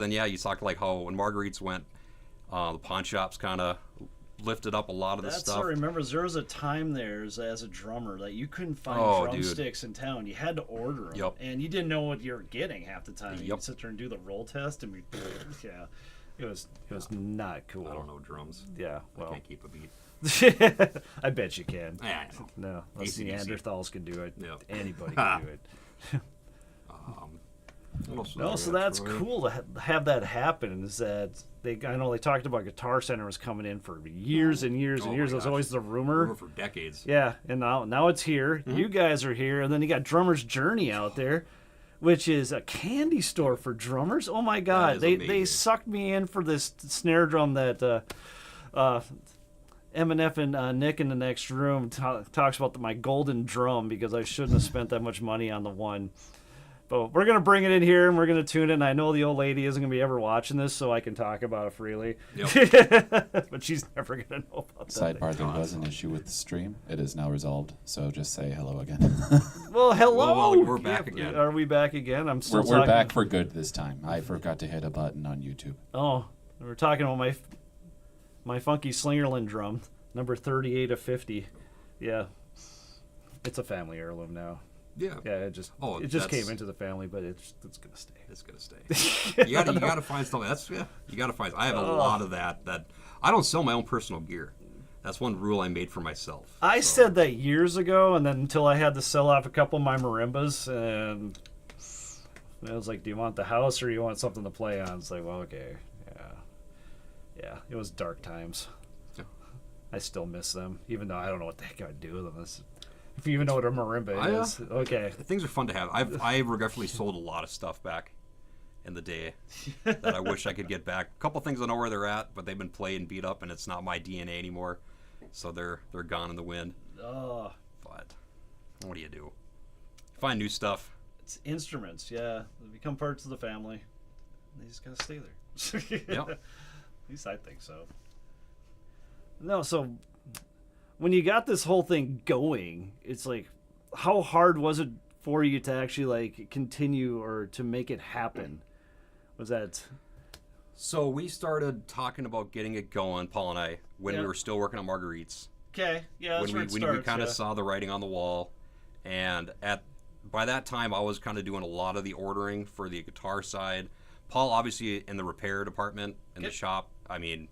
Then yeah, you talked like how when Marguerite's went, the pawn shops kind of lifted up a lot of the That's stuff. what I remember. There was a time there as a drummer that you couldn't find drumsticks in town. You had to order them, Yep. and you didn't know what you were getting half the time. Yep. You'd sit there and do the roll test, and yeah, it was not cool. I don't know drums. Yeah, well, I can't keep a beat. I bet you can. Yeah, I know. No, unless the AC/DC. Neanderthals can do it. Yep. Anybody can do it. No, so that's cool to have that happen. Is that I know they talked about Guitar Center was coming in for years and years and years. It was always the rumor for decades. Yeah, and now it's here. You guys are here, and then you got Drummer's Journey out there, which is a candy store for drummers. Oh my God, they sucked me in for this snare drum that M&F and Nick in the next room talks about my golden drum because I shouldn't have spent that much money on the one. But we're going to bring it in here, and we're going to tune it, and I know the old lady isn't going to be ever watching this, so I can talk about it freely. Yep. But she's never going to know about that. Sidebar, there was an issue with the stream. It is now resolved, so just say hello again. Well, hello! Well, we're back again. Are we back again? We're back for good this time. I forgot to hit a button on YouTube. Oh, we're talking about my funky Slingerland drum, number 38 of 50. Yeah. It's a family heirloom now. Yeah. Yeah, it just came into the family, but it's gonna stay. It's gonna stay. you gotta find something. You gotta find. I have a lot of that I don't sell my own personal gear. That's one rule I made for myself. I said that years ago, and then until I had to sell off a couple of my marimbas, and I was like, "Do you want the house or you want something to play on?" It's like, well, okay, yeah. It was dark times. Yeah. I still miss them, even though I don't know what the heck I'd do with them. If you even know what a marimba is. Okay. Things are fun to have. I've regretfully sold a lot of stuff back in the day that I wish I could get back. A couple things I know where they're at, but they've been played and beat up, and it's not my DNA anymore. So they're gone in the wind. Oh. But what do you do? Find new stuff. It's instruments, yeah. They become parts of the family. They just gotta stay there. Yep. At least I think so. No, so when you got this whole thing going, it's like, how hard was it for you to actually like continue or to make it happen? Was that? So we started talking about getting it going, Paul and I, when we were still working on Marguerite's. Okay, yeah, that's when where it we kind of saw the writing on the wall, and by that time I was kind of doing a lot of the ordering for the guitar side. Paul obviously in the repair department in the shop. I mean,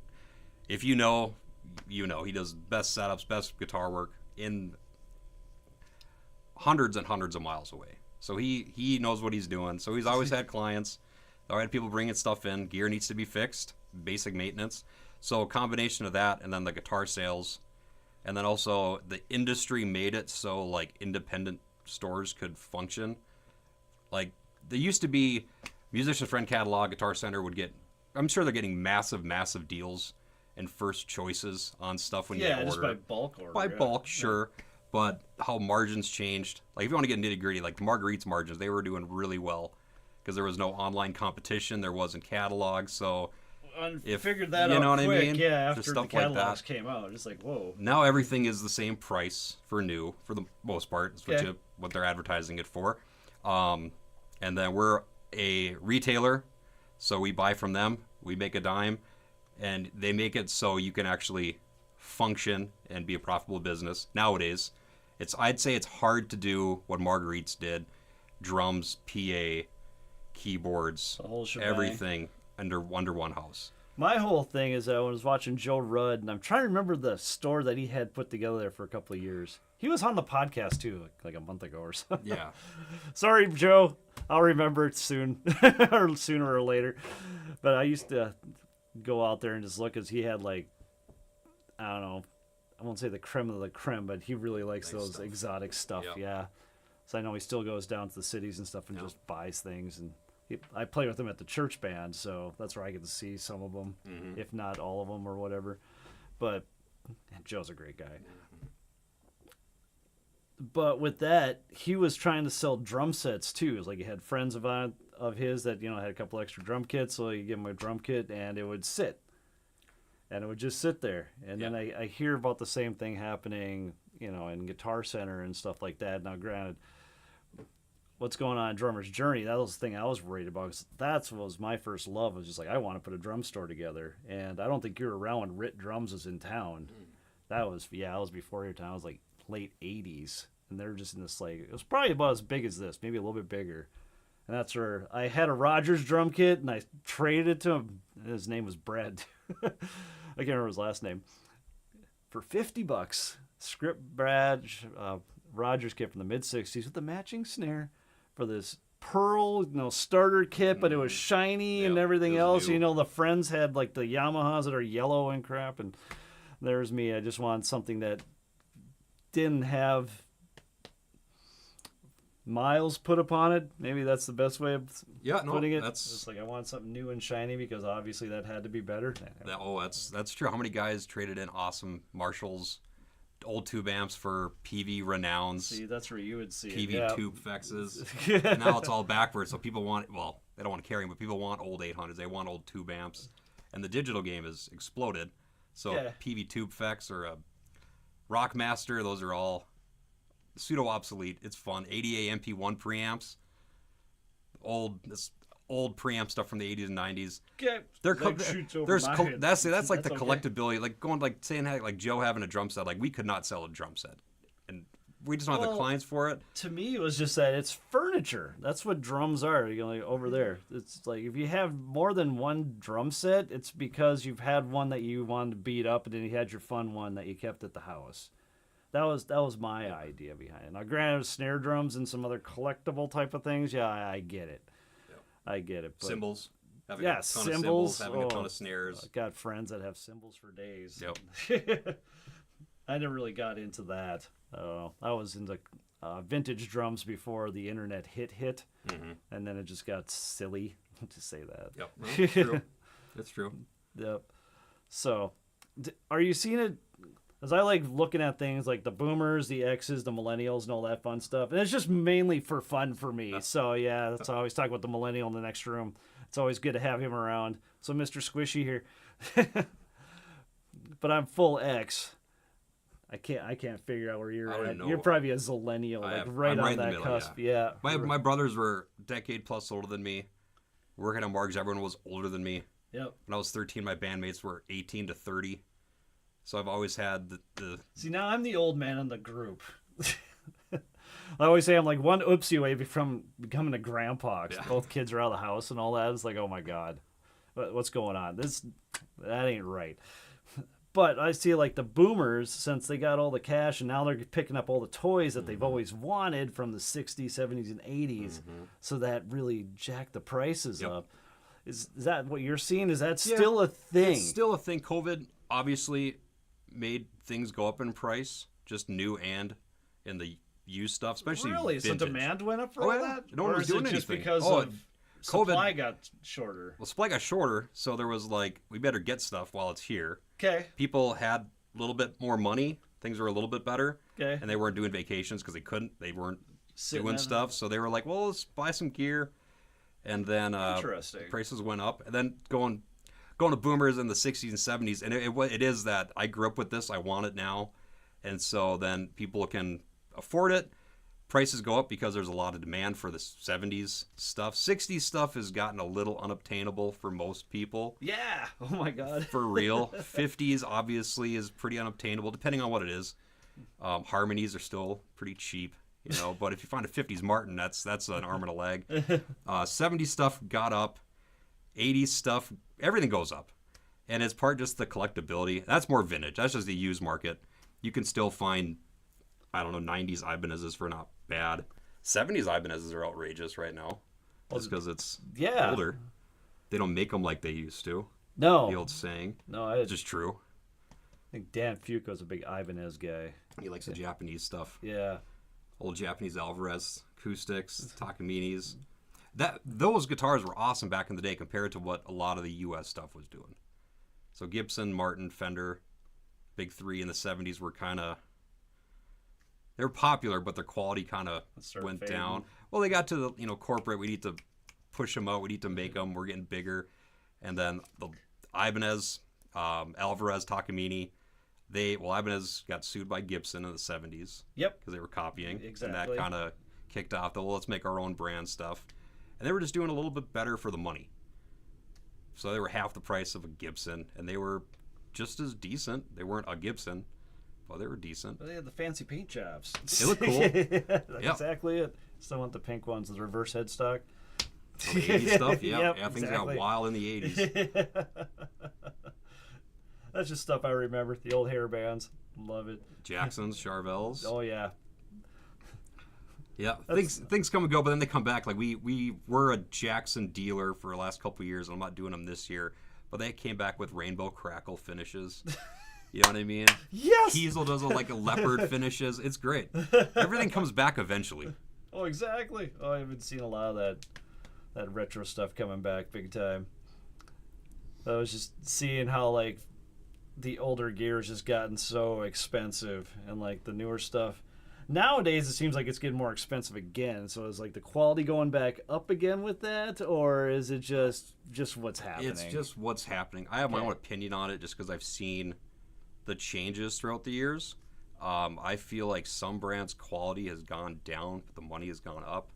if you know, he does best setups, best guitar work in hundreds and hundreds of miles away. So he knows what he's doing. So he's always had clients. Always had people bringing stuff in. Gear needs to be fixed, basic maintenance. So a combination of that, and then the guitar sales, and then also the industry made it so like independent stores could function. Like there used to be Musician Friend catalog, Guitar Center would get. I'm sure they're getting massive deals and first choices on stuff when you order. Yeah, just by bulk order. By bulk, sure. But how margins changed. Like if you want to get nitty gritty, like Marguerite's margins, they were doing really well because there was no online competition, there wasn't catalogs. So figured that out what quick, I mean? Yeah, after the Stuff catalogs like that. came out, just like whoa. Now everything is the same price for new, for the most part. It's what they're advertising it for. And then we're a retailer, so we buy from them. We make a dime, and they make it so you can actually function and be a profitable business. Nowadays, I'd say it's hard to do what Marguerite's did: drums, PA, keyboards, the whole shebang. Everything under one house. My whole thing is that I was watching Joe Rudd, and I'm trying to remember the store that he had put together there for a couple of years. He was on the podcast too, like a month ago or so. Yeah. Sorry, Joe. I'll remember it soon, or sooner or later. But I used to go out there and just look, because he had like, I don't know, I won't say the creme of the creme, but he really likes those stuff. Exotic stuff. Yep. Yeah. So I know he still goes down to the cities and stuff and just buys things. And I play with him at the church band, so that's where I get to see some of them, if not all of them or whatever. But Joe's a great guy. But with that, he was trying to sell drum sets too. It was like he had friends of his that had a couple extra drum kits, so you give him a drum kit and it would sit, and it would just sit there. And then I hear about the same thing happening, in Guitar Center and stuff like that. Now, granted, what's going on in Drummer's Journey, that was the thing I was worried about. Cause that's what was my first love. I was just like, I want to put a drum store together. And I don't think you were around when Rit Drums was in town. That was before your time. It was like late 80s. And they were just in this, like, it was probably about as big as this, maybe a little bit bigger. And that's where I had a Rogers drum kit, and I traded it to him. His name was Brad. I can't remember his last name. For $50, script Brad Rogers kit from the mid-60s with the matching snare for this pearl, starter kit, but it was shiny and everything else. new. The friends had like the Yamahas that are yellow and crap, and there's me. I just wanted something that didn't have miles put upon it. Maybe that's the best way of putting it. It's like I want something new and shiny because obviously that had to be better. That's true. How many guys traded in awesome Marshalls, old tube amps for PV Renowns? See, that's where you would see PV tube fexes. Now it's all backwards, so people want, well, they don't want to carry them, but people want old 800s. They want old tube amps. And the digital game has exploded. So PV tube fex or a Rockmaster, those are all pseudo obsolete. It's fun. ADA MP1 preamps, old preamp stuff from the 80s and 90s. That's like the collectability. Like going like saying like Joe having a drum set. Like we could not sell a drum set, and we just don't have the clients for it. To me, it was just that it's furniture. That's what drums are. Like over there, it's like if you have more than one drum set, it's because you've had one that you wanted to beat up, and then you had your fun one that you kept at the house. That was my idea behind it. Now, granted, snare drums and some other collectible type of things, I get it. Yep. I get it. But cymbals. Having a ton of cymbals, having a ton of snares. I've got friends that have cymbals for days. Yep. I never really got into that. I was into vintage drums before the internet hit, and then it just got silly to say that. Yep. Well, it's true. It's true. Yep. So, are you seeing it? As I like looking at things like the boomers, the X's, the millennials, and all that fun stuff. And it's just mainly for fun for me. So, yeah, that's I always talk about the millennial in the next room. It's always good to have him around. So, Mr. Squishy here. But I'm full X. I can't figure out where you're at. You're probably a zillennial, right on that cusp. Yeah. My brothers were a decade plus older than me. Working on Margs, everyone was older than me. Yep. When I was 13, my bandmates were 18 to 30. So I've always had the... See, now I'm the old man in the group. I always say I'm like one oopsie away from becoming a grandpa. Both kids are out of the house and all that. It's like, oh my God, what's going on? That ain't right. But I see like the boomers, since they got all the cash and now they're picking up all the toys that they've always wanted from the 60s, 70s, and 80s. So that really jacked the prices up. Is that what you're seeing? Is that still a thing? It's still a thing. COVID obviously made things go up in price, just new and in the used stuff, especially really. Vintage. So demand went up for all that. No one was doing anything. Just because of supply got shorter. Well, supply got shorter, so there was like we better get stuff while it's here. Okay. People had a little bit more money. Things were a little bit better. Okay. And they weren't doing vacations because they couldn't. They weren't doing stuff, so they were like, well, let's buy some gear. And then prices went up, and then going to boomers in the 60s and 70s, and it is that I grew up with this, I want it now, and so then people can afford it. Prices go up because there's a lot of demand for the 70s stuff. 60s stuff has gotten a little unobtainable for most people. Yeah. Oh my God. For real. 50s obviously is pretty unobtainable, depending on what it is. Harmonies are still pretty cheap, but if you find a 50s Martin, that's an arm and a leg. 70s stuff got up. 80s stuff, everything goes up. And it's part just the collectability. That's more vintage. That's just the used market. You can still find, 90s Ibanez's for not bad. 70s Ibanez's are outrageous right now. Just because it's older. They don't make them like they used to. No. The old saying. No, it's just true. I think Dan Fuco's a big Ibanez guy. He likes the Japanese stuff. Yeah. Old Japanese Alvarez acoustics, Takaminis. Those guitars were awesome back in the day compared to what a lot of the U.S. stuff was doing. So Gibson, Martin, Fender, big three in the 70s were they were popular, but their quality kind of went down. Well, they got to the corporate. We need to push them out. We need to make them. We're getting bigger. And then the Ibanez, Alvarez, Takamine, Ibanez got sued by Gibson in the 70s. Yep. Because they were copying. Exactly. And that kind of kicked off the, well, let's make our own brand stuff. And they were just doing a little bit better for the money. So they were half the price of a Gibson, and they were just as decent. They weren't a Gibson, but they were decent. They had the fancy paint jobs. They look cool. That's exactly it. Still want the pink ones, the reverse headstock. Oh, the 80s stuff? Yeah, Yep, yeah, things exactly. got wild in the 80s. That's just stuff I remember. The old hair bands. Love it. Jacksons, Charvels. Oh, yeah. Yeah, things come and go, but then they come back. Like we were a Jackson dealer for the last couple of years, and I'm not doing them this year. But they came back with rainbow crackle finishes. You know what I mean? Yes! Kiesel does like a leopard finishes. It's great. Everything comes back eventually. Oh, exactly. Oh, I haven't seen a lot of that retro stuff coming back big time. I was just seeing how, like, the older gear has just gotten so expensive, and, like, the newer stuff. Nowadays, it seems like it's getting more expensive again. So is, like, the quality going back up again with that, or is it just what's happening? It's just what's happening. I have my own opinion on it just because I've seen the changes throughout the years. I feel like some brands' quality has gone down, but the money has gone up.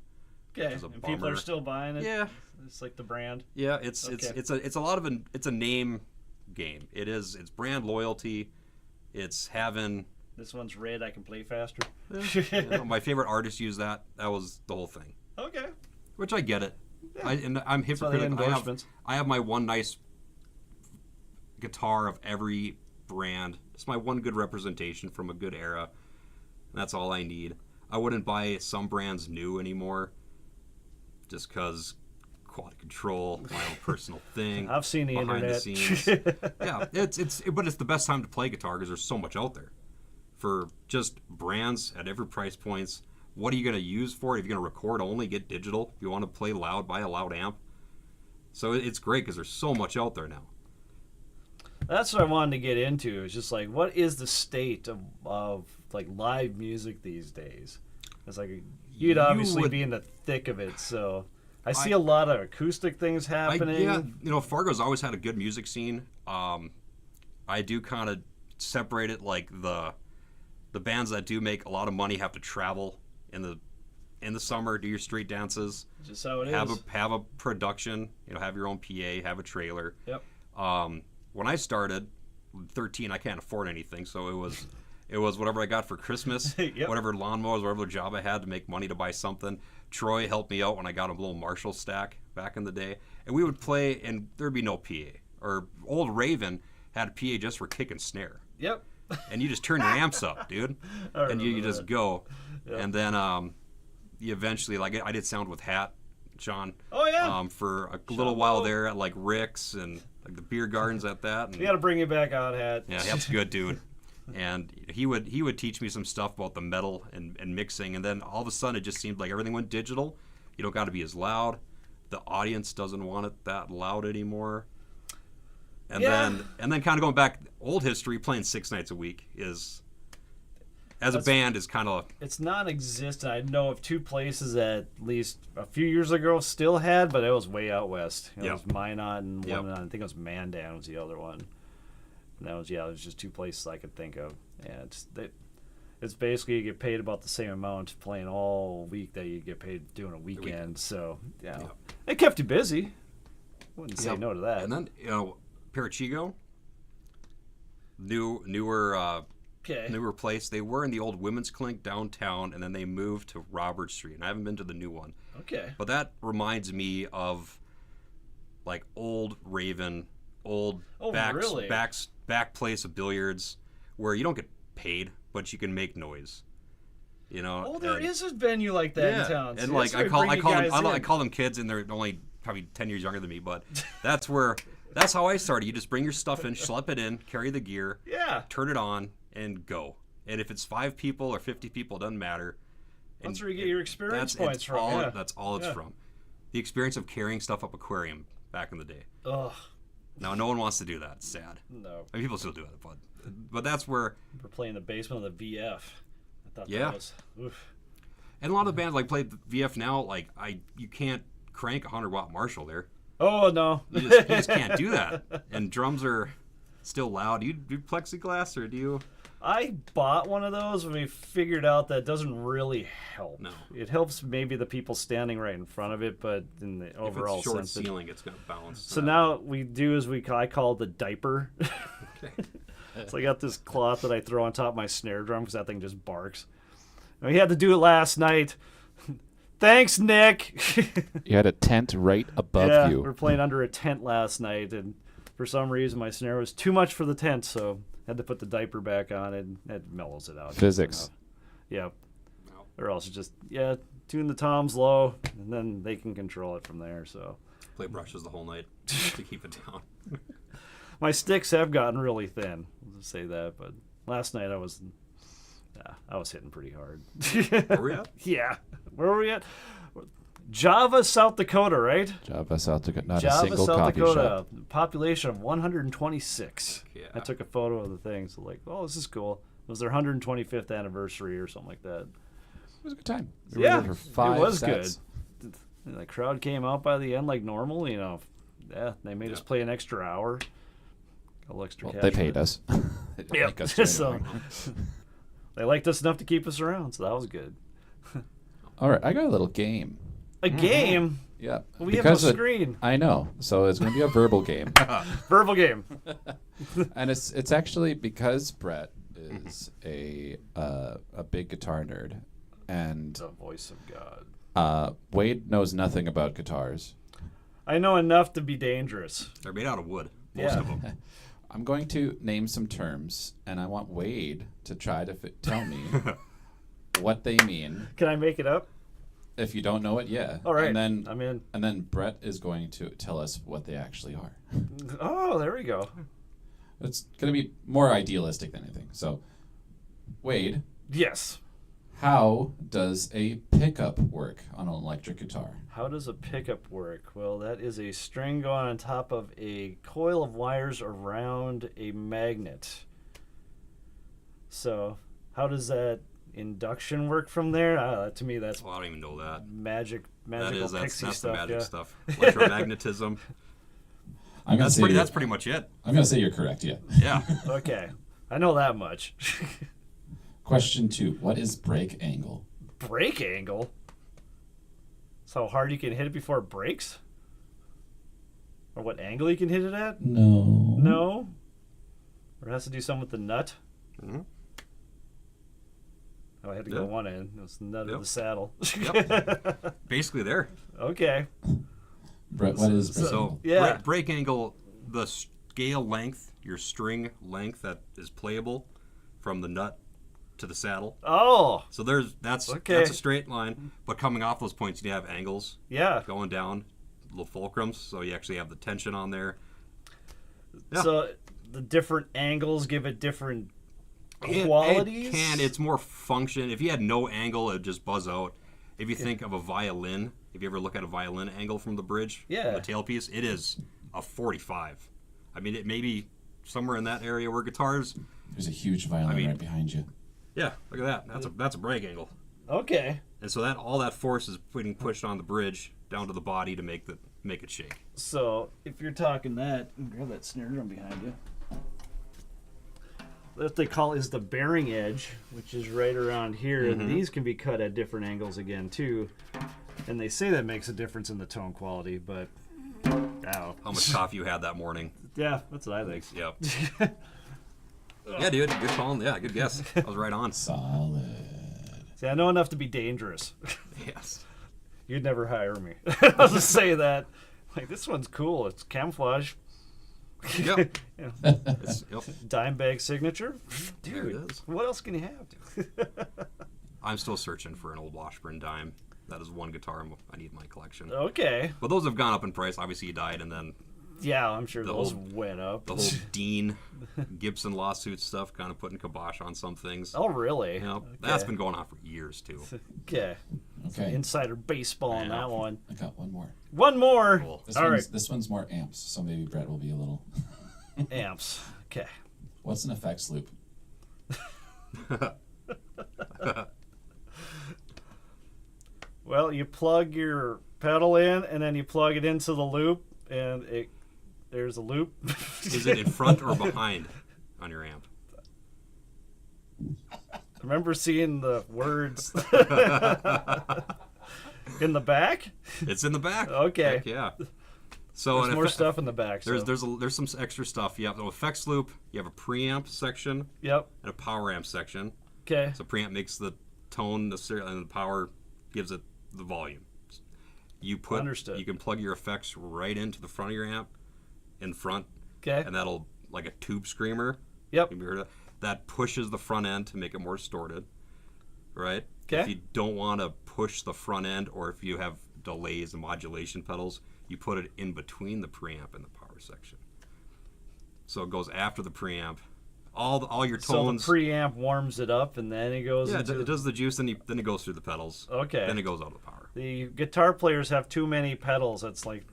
Okay, and people are still buying it. Yeah, it's like the brand. Yeah, it's a lot of it's a name game. It's brand loyalty. It's having. This one's red. I can play faster. Yeah. My favorite artist used that. That was the whole thing. Okay. Which I get it. Yeah. I'm hypocritical. I have my one nice guitar of every brand. It's my one good representation from a good era. That's all I need. I wouldn't buy some brands new anymore, just because quality control, my own personal thing. I've seen the behind internet. the scenes. Yeah, but it's the best time to play guitar because there's so much out there. For just brands at every price points. What are you going to use for it? If you're going to record only, get digital. If you want to play loud, buy a loud amp. So it's great because there's so much out there now. That's what I wanted to get into. It's just like, what is the state of like live music these days? It's like you'd obviously be in the thick of it, so I see a lot of acoustic things happening. Fargo's always had a good music scene. I do kind of separate it like the bands that do make a lot of money have to travel in the summer, do your street dances. Just how it is. Have a production, have your own PA, have a trailer. Yep. When I started, 13, I can't afford anything, so it was whatever I got for Christmas, Yep. whatever lawnmowers, whatever job I had to make money to buy something. Troy helped me out when I got a little Marshall stack back in the day, and we would play, and there'd be no PA. Or old Raven had a PA just for kick and snare. Yep. And you just turn your amps up, dude, and you just go. Yep. And then you eventually, like I did sound with Hat, John. Oh yeah. For a little while there at like Rick's and like the beer gardens at that. And, we got to bring you back out, Hat. Yeah, Hat's a good dude. And he would teach me some stuff about the metal and mixing, and then all of a sudden it just seemed like everything went digital. You don't got to be as loud. The audience doesn't want it that loud anymore. And then kind of going back, old history, playing 6 nights a week is, as a band, is kind of... It's non-existent. I know of 2 places that at least a few years ago still had, but it was way out west. It was Minot and one, I think it was Mandan was the other one. And that was, it was just 2 places I could think of. And it's basically you get paid about the same amount playing all week that you get paid doing a weekend. So, it kept you busy. Wouldn't say no to that. And then, Parachigo, newer place. They were in the old women's clinic downtown, and then they moved to Robert Street. And I haven't been to the new one. Okay. But that reminds me of like old Raven, back place of billiards, where you don't get paid, but you can make noise. Oh, there is a venue like that in town. And like I call them kids, and they're only probably 10 years younger than me, but that's how I started. You just bring your stuff in, schlep it in, carry the gear, turn it on, and go. And if it's 5 people or 50 people, it doesn't matter. That's where you get your experience points from. That's all it's from. The experience of carrying stuff up aquarium back in the day. Ugh. Now, no one wants to do that. It's sad. No. I mean, people still do it, but that's where... We're playing the basement of the VF. I thought that was... Oof. And a lot of the bands like play the VF now, like you can't crank a 100-watt Marshall there. Oh, no. You just can't do that. And drums are still loud. Do you do plexiglass or do you... I bought one of those when we figured out that doesn't really help. No. It helps maybe the people standing right in front of it, but in the overall if it's short sense. ceiling, it's going to bounce. So now we do as I call it the diaper. Okay. So I got this cloth that I throw on top of my snare drum because that thing just barks. And we had to do it last night. Thanks, Nick. You had a tent right above yeah, you. we were playing under a tent last night, and for some reason my snare was too much for the tent, so had to put the diaper back on, and it mellows it out. Physics. Yeah. No. Or else just, tune the toms low, and then they can control it from there, so. Play brushes the whole night to keep it down. My sticks have gotten really thin, I'll just say that, but last night I was hitting pretty hard. Where we at? Yeah. Where were we at? Java, South Dakota, right? Java, South Dakota. Not a Java, single South coffee Dakota. shop. Population of 126. Yeah. I took a photo of the thing, so like, oh, this is cool. It was their 125th anniversary or something like that. It was a good time. We were Yeah, there for 5 it was sets. good. And the crowd came out by the end like normal, Yeah, they made us play an extra hour. A little extra Well, cash they for paid it. us. They didn't Yep. make us do So anything. they liked us enough to keep us around, so that was good. All right, I got a little game. A game? Yeah. Well, we have no because screen. I know. So it's going to be a verbal game. Verbal game. And it's actually because Brett is a big guitar nerd, and The voice of God. Wade knows nothing about guitars. I know enough to be dangerous. They're made out of wood, most Yeah. of them. I'm going to name some terms, and I want Wade to try to tell me what they mean. Can I make it up? If you don't know it, yeah. All right. And then I'm in. And then Brett is going to tell us what they actually are. Oh, there we go. It's going to be more idealistic than anything. So, Wade, Yes. how does a pickup work on an electric guitar? How does a pickup work? Well, that is a string going on top of a coil of wires around a magnet. So, how does that induction work from there? To me, that's Well, I don't even know that. magical That's pixie the stuff. magic Yeah. stuff. Electromagnetism. I'm going to say That's pretty much it. I'm going to say you're correct. Yeah. Yeah. Okay, I know that much. Question 2: what is break angle? Break angle. That's how hard you can hit it before it breaks. Or what angle you can hit it at? No. No. Or it has to do something with the nut. Mhm. Oh, I had to Yeah. go one end. It was the nut Yep. of the saddle. Yep. Basically there. Okay. Brett, what is break So angle? Yeah. break angle, the scale length, your string length that is playable from the nut to the saddle. Oh, So that's Okay. a straight line, but coming off those points, you have angles yeah. going down, little fulcrums, so you actually have the tension on there. Yeah. So the different angles give it different It qualities. it's more function. If you had no angle, it'd just buzz out. If you think of a violin, if you ever look at a violin angle from the bridge, Yeah. the tailpiece, it is a 45. I mean, it may be somewhere in that area where guitars. There's a huge violin mean- right behind you. Yeah, look at that. That's a break angle. Okay. And so that all that force is being pushed on the bridge down to the body to make it shake. So if you're talking that, grab that snare drum behind you. What they call is the bearing edge, which is right around here. And these can be cut at different angles again too. And they say that makes a difference in the tone quality, but ow. How much coffee you had that morning? Yeah, that's what I think. Yep. Yeah, dude. Good call. Yeah, good guess. I was right on. Solid. See, I know enough to be dangerous. Yes. You'd never hire me. I'll just say that. Like, this one's cool. It's camouflage. Yep. Yeah. Yep. Dime bag signature. There Dude, it is. what else can you have? I'm still searching for an old Washburn dime. That is one guitar I need in my collection. Okay. But those have gone up in price. Obviously, he died, and then Yeah, I'm sure The those whole- went up. the whole Dean Gibson lawsuit stuff kind of putting kibosh on some things. Oh, really? You know, Okay. that's been going on for years too. Okay. Okay. Insider baseball on Yeah. that one. I got one more. One more. Cool. This All one's right. this one's more amps, so maybe Brett will be a little. Amps. Okay. What's an effects loop? Well, you plug your pedal in, and then you plug it into the loop, and there's a loop. Is it in front or behind on your amp? I remember seeing the words in the back. It's in the back. Okay. Heck yeah. So There's more stuff in the back. So. There's some extra stuff. You have an effects loop. You have a preamp section. Yep. And a power amp section. Okay. So preamp makes the tone necessarily, and the power gives it the volume. Understood. You can plug your effects right into the front of your amp, in front. Okay. And that'll, like a tube screamer. Yep. You heard of that pushes the front end to make it more distorted, right? Okay. If you don't want to push the front end, or if you have delays and modulation pedals, you put it in between the preamp and the power section. So it goes after the preamp. All your tones. So the preamp warms it up, and then it goes. Yeah, into it does the juice, then it goes through the pedals. Okay. Then it goes out of the power. The guitar players have too many pedals. It's like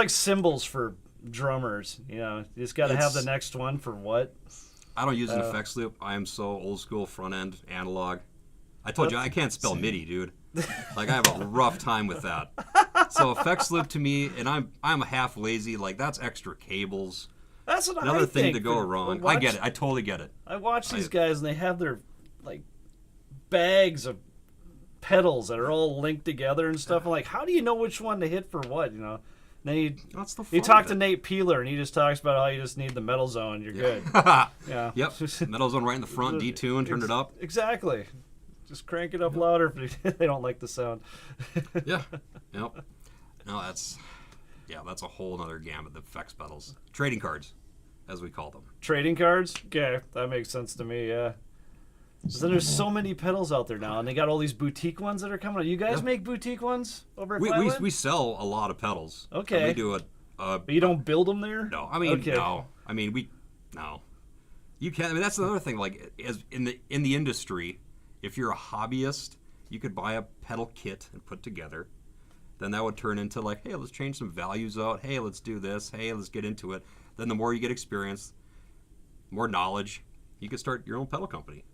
cymbals for drummers. You know, you just got to have the next one for what? I don't use an effects loop. I am so old school, front end analog. I told you I can't spell MIDI, dude. Like I have a rough time with that. So effects loop to me, and I'm half lazy. Like that's extra cables. That's what Another I thing think. to go wrong. I get it. I totally get it. I watch these guys, and they have their like bags of pedals that are all linked together and stuff. I'm like, how do you know which one to hit for what? You know. And then you talk to Nate Peeler, and he just talks about how you just need the metal zone. You're good. Yeah. Yep. Metal zone right in the front, detune, turn it up. Exactly. Just crank it up louder if they don't like the sound. Yeah. Yep. No, that's a whole other gamut of effects pedals. Trading cards, as we call them. Trading cards? Okay, that makes sense to me, yeah. So there's so many pedals out there now, and they got all these boutique ones that are coming out. You guys make boutique ones over at Flatland? We sell a lot of pedals. Okay. And we do but you don't build them there? No. I mean, no. I mean, no. You can't. I mean, that's another thing. Like, as in the industry, if you're a hobbyist, you could buy a pedal kit and put together. Then that would turn into like, hey, let's change some values out. Hey, let's do this. Hey, let's get into it. Then the more you get experience, more knowledge, you can start your own pedal company.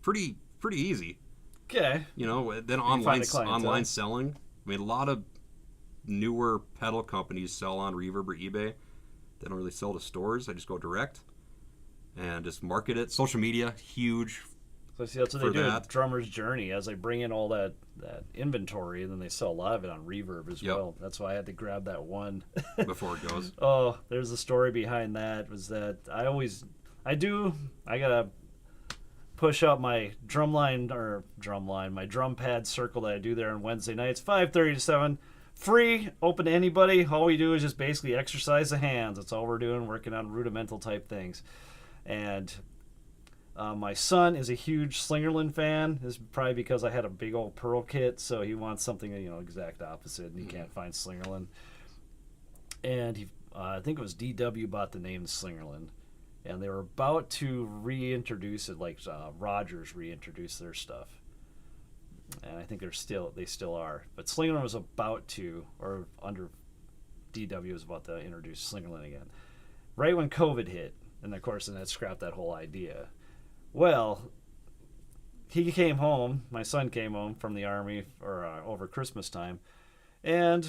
Pretty easy. Okay. You know, then online selling. I mean, a lot of newer pedal companies sell on Reverb or eBay. They don't really sell to stores. They just go direct and just market it. Social media, huge. So see, that's what they do with Drummer's Journey, as they bring in all that inventory, and then they sell a lot of it on Reverb as well. That's why I had to grab that one. Before it goes. Oh, there's a story behind that, was that I gotta push up my my drum pad circle that I do there on Wednesday nights, 5:30 to 7. Free, open to anybody. All we do is just basically exercise the hands. That's all we're doing, working on rudimental type things. And my son is a huge Slingerland fan. This is probably because I had a big old Pearl kit, so he wants something, exact opposite, and he can't find Slingerland. And I think it was DW bought the name Slingerland. And they were about to reintroduce it, like Rogers reintroduced their stuff, and I think they still are. But Slingerland was about to, or under DW was about to introduce Slingerland again, right when COVID hit, and of course, then that scrapped that whole idea. Well, he came home. My son came home from the Army over Christmas time, and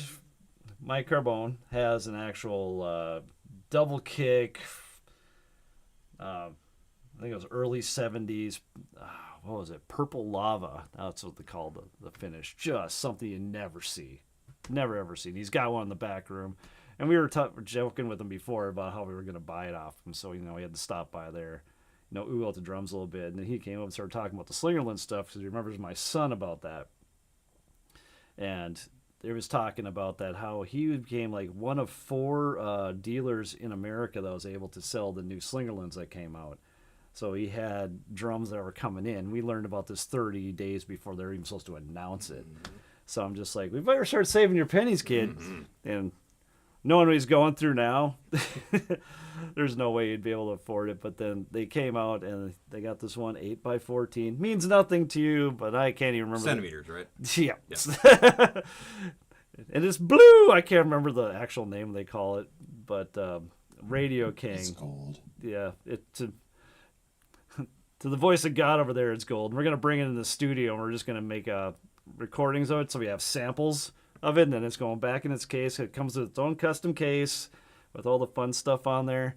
Mike Carbone has an actual double kick. I think it was early 70s. What was it? Purple Lava. That's what they call the finish. Just something you never see. Never, ever see. He's got one in the back room. And we were joking with him before about how we were going to buy it off him. So, we had to stop by there, ooh out the drums a little bit. And then he came up and started talking about the Slingerland stuff because he remembers my son about that. And they was talking about that, how he became like one of 4 dealers in America that was able to sell the new Slingerlands that came out. So he had drums that were coming in. We learned about this 30 days before they were even supposed to announce it. Mm-hmm. So I'm just like, we better start saving your pennies, kid. Mm-hmm. And knowing what he's going through now, there's no way you'd be able to afford it. But then they came out and they got this one 8x14. Means nothing to you, but I can't even remember. Centimeters, right? Yeah. And it's blue. I can't remember the actual name they call it, but Radio King. It's gold. Yeah. To the voice of God over there, it's gold. We're going to bring it in the studio, and we're just going to make recordings of it, so we have samples of it, and then it's going back in its case. It comes with its own custom case with all the fun stuff on there.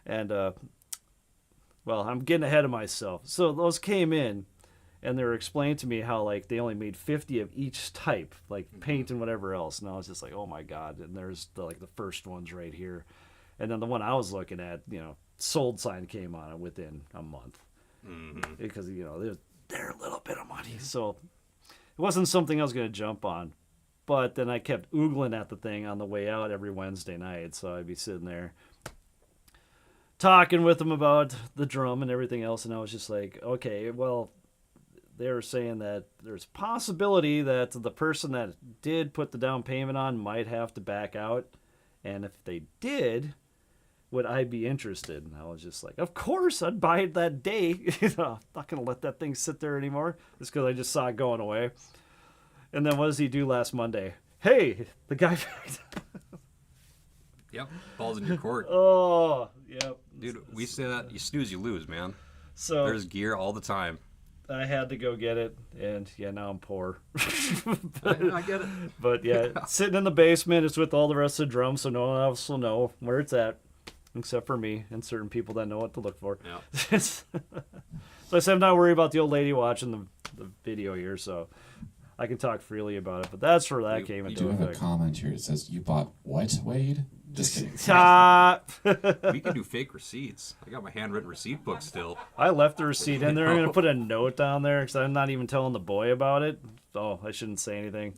And well, I'm getting ahead of myself. So those came in, and they were explaining to me how like they only made 50 of each type, like paint and whatever else. And I was just like, oh my god! And there's like the first ones right here, and then the one I was looking at, sold sign came on it within a month, because they're a little bit of money, so it wasn't something I was going to jump on. But then I kept oogling at the thing on the way out every Wednesday night, so I'd be sitting there talking with them about the drum and everything else, and I was just like, okay, well, they were saying that there's a possibility that the person that did put the down payment on might have to back out, and if they did, would I be interested? And I was just like, of course, I'd buy it that day. I'm not going to let that thing sit there anymore, just because I just saw it going away. And then what does he do last Monday? Hey, the guy backed out. Yep, balls in your court. Oh, yep. Dude, we say that you snooze, you lose, man. So there's gear all the time. I had to go get it, and now I'm poor. I get it. But yeah, sitting in the basement, it's with all the rest of the drums, so no one else will know where it's at, except for me and certain people that know what to look for. Yeah. So I said I'm not worried about the old lady watching the video here, so I can talk freely about it. But that's where that came We into do have a effect. comment here. It says, "You bought what, Wade?" Just kidding. We can do fake receipts. I got my handwritten receipt book still. I left the receipt in there. I'm going to put a note down there because I'm not even telling the boy about it. Oh, I shouldn't say anything.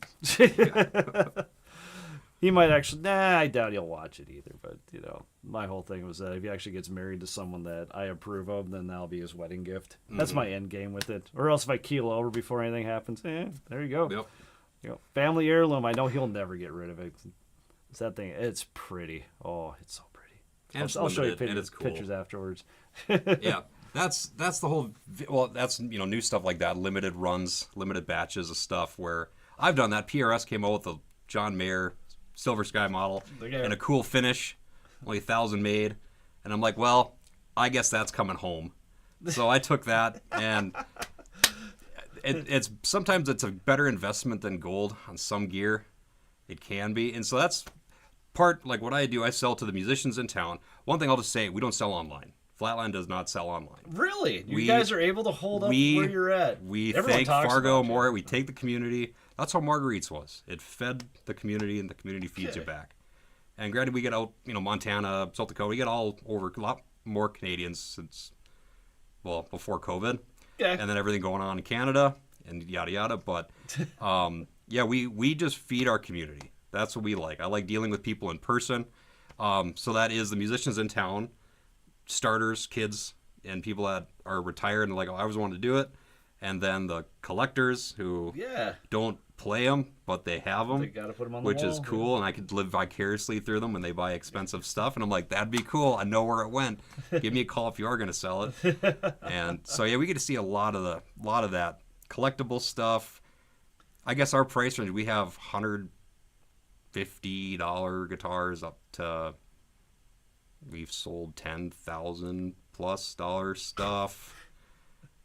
He might actually... I doubt he'll watch it either. But, my whole thing was that if he actually gets married to someone that I approve of, then that'll be his wedding gift. That's my end game with it. Or else if I keel over before anything happens, there you go. Yep. Family heirloom. I know he'll never get rid of it. It's that thing. It's pretty. Oh, it's so pretty. And I'll show you and it's cool. pictures afterwards. Yeah, that's the whole. Well, that's new stuff like that. Limited runs, limited batches of stuff. Where I've done that. PRS came out with a John Mayer Silver Sky model and a cool finish, only 1,000 made, and I'm like, well, I guess that's coming home. So I took that, and it's sometimes it's a better investment than gold on some gear. It can be, and so that's part like what I do. I sell to the musicians in town. One thing I'll just say, we don't sell online. Flatland does not sell online. Really? You guys are able to hold up where you're at. We Everyone thank talks Fargo about more. you. We take the community. That's how Marguerite's was. It fed the community, and the community feeds you back. And granted, we get out, Montana, South Dakota. We get all over, a lot more Canadians since, before COVID. Yeah. And then everything going on in Canada and yada yada. But yeah, we just feed our community. That's what we like. I like dealing with people in person. So that is the musicians in town, starters, kids, and people that are retired and like, I always wanted to do it. And then the collectors who don't play them, but they have them, They gotta put 'em on the which is wall. cool. And I could live vicariously through them when they buy expensive stuff. And I'm like, that'd be cool. I know where it went. Give me a call if you are going to sell it. And so yeah, we get to see a lot of that collectible stuff. I guess our price range, we have $150 guitars up to, we've sold $10,000+ stuff.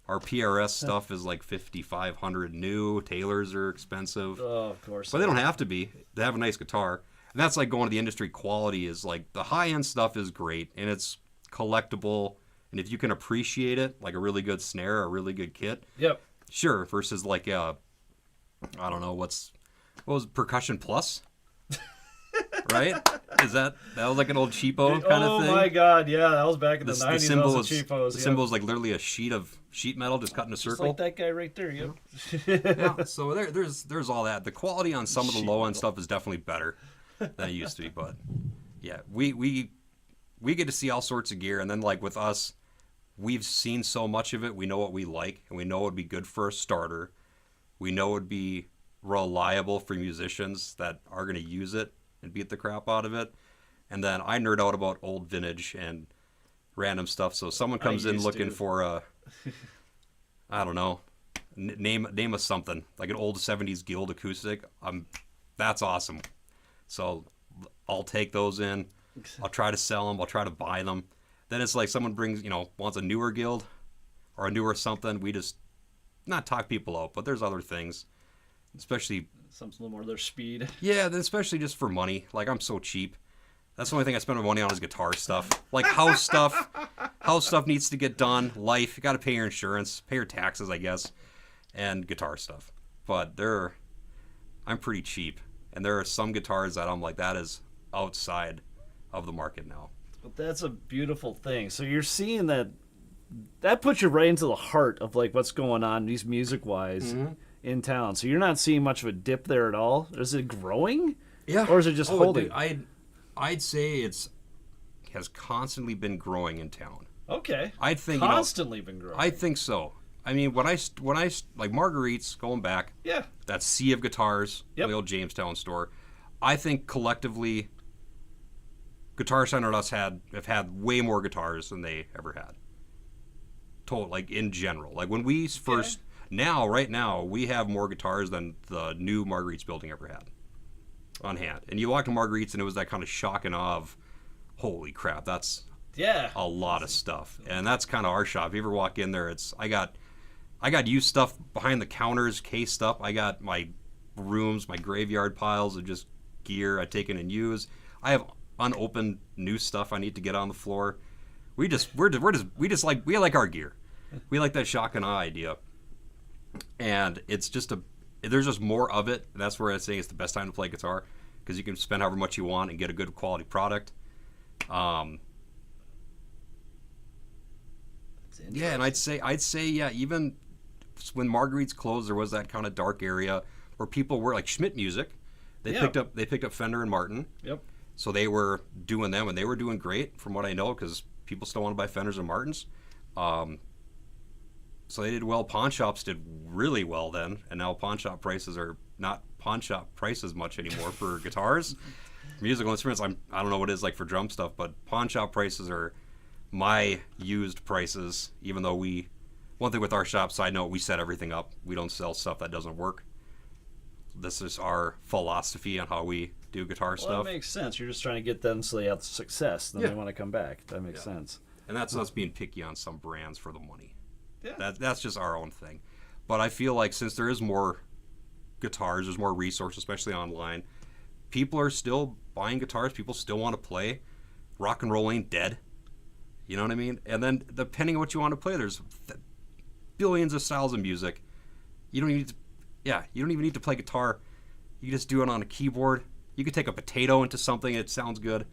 Our PRS stuff is like $5,500 new. Tailors are expensive. Oh, of course. But they don't have to be. They have a nice guitar. And that's like going to the industry quality is like the high-end stuff is great and it's collectible. And if you can appreciate it, like a really good snare, a really good kit, Yep. sure, versus like I don't know, what was Percussion Plus? Right? That was like an old cheapo kind of thing? Oh my god, yeah, that was back in the 90s. The symbol Those is cheapos, the symbol is like literally a sheet of sheet metal just cut in a Just circle. like that guy right there, yep. Yeah, so there's all that. The quality on some of the low end stuff is definitely better than it used to be, but yeah, we get to see all sorts of gear, and then like with us, we've seen so much of it. We know what we like, and we know it would be good for a starter. We know it would be reliable for musicians that are going to use it and beat the crap out of it. And then I nerd out about old vintage and random stuff. So someone comes in looking for a, I don't know, name us something like an old 70s Guild acoustic. That's awesome. So I'll take those in. I'll try to sell them. I'll try to buy them. Then it's like someone brings, wants a newer Guild or a newer something. We just not talk people out, but there's other things, especially Something a little more their speed. yeah, especially just for money. Like, I'm so cheap. That's the only thing I spend my money on is guitar stuff. Like, house stuff. house stuff needs to get done. Life, you got to pay your insurance, pay your taxes, I guess, and guitar stuff. But I'm pretty cheap, and there are some guitars that I'm like, that is outside of the market now. But that's a beautiful thing. So you're seeing that puts you right into the heart of like what's going on, these music wise, in town. So you're not seeing much of a dip there at all. Is it growing? Yeah. Or is it just holding? Dude, I'd say has constantly been growing in town. Okay. I think constantly been growing. I think so. I mean, when I like Marguerite's going back. Yeah. That sea of guitars, Yep. the old Jamestown store. I think collectively, Guitar Center and us have had way more guitars than they ever had. Like in general, like when we first right now we have more guitars than the new Marguerite's building ever had on hand. And you walk to Marguerite's and it was that kind of shock and awe of, holy crap, that's a lot of stuff. And that's kind of our shop. If you ever walk in there, I got used stuff behind the counters, cased up. I got my rooms, my graveyard piles of just gear I take in and use. I have unopened new stuff I need to get on the floor. We like our gear. We like that shock and awe idea. And it's just there's just more of it. And that's where I say it's the best time to play guitar, because you can spend however much you want and get a good quality product. Yeah, and I'd say even when Marguerite's closed, there was that kind of dark area where people were like Schmidt Music. They picked up Fender and Martin. Yep. So they were doing them, and they were doing great from what I know, because people still want to buy Fenders and Martins. So they did well. Pawn shops did really well then, and now pawn shop prices are not pawn shop prices much anymore for guitars. Musical instruments, I don't know what it is like for drum stuff, but pawn shop prices are my used prices, even though one thing with our shop, side note, we set everything up. We don't sell stuff that doesn't work. This is our philosophy on how we do guitar stuff. That makes sense. You're just trying to get them so they have success, then they want to come back. That makes sense. And that's us being picky on some brands for the money. Yeah. That's just our own thing. But I feel like since there is more guitars, there's more resources, especially online, people are still buying guitars. People still want to play. Rock and roll ain't dead. You know what I mean? And then depending on what you want to play, there's billions of styles of music. You don't even need to play guitar. You just do it on a keyboard. You could take a potato into something, it sounds good.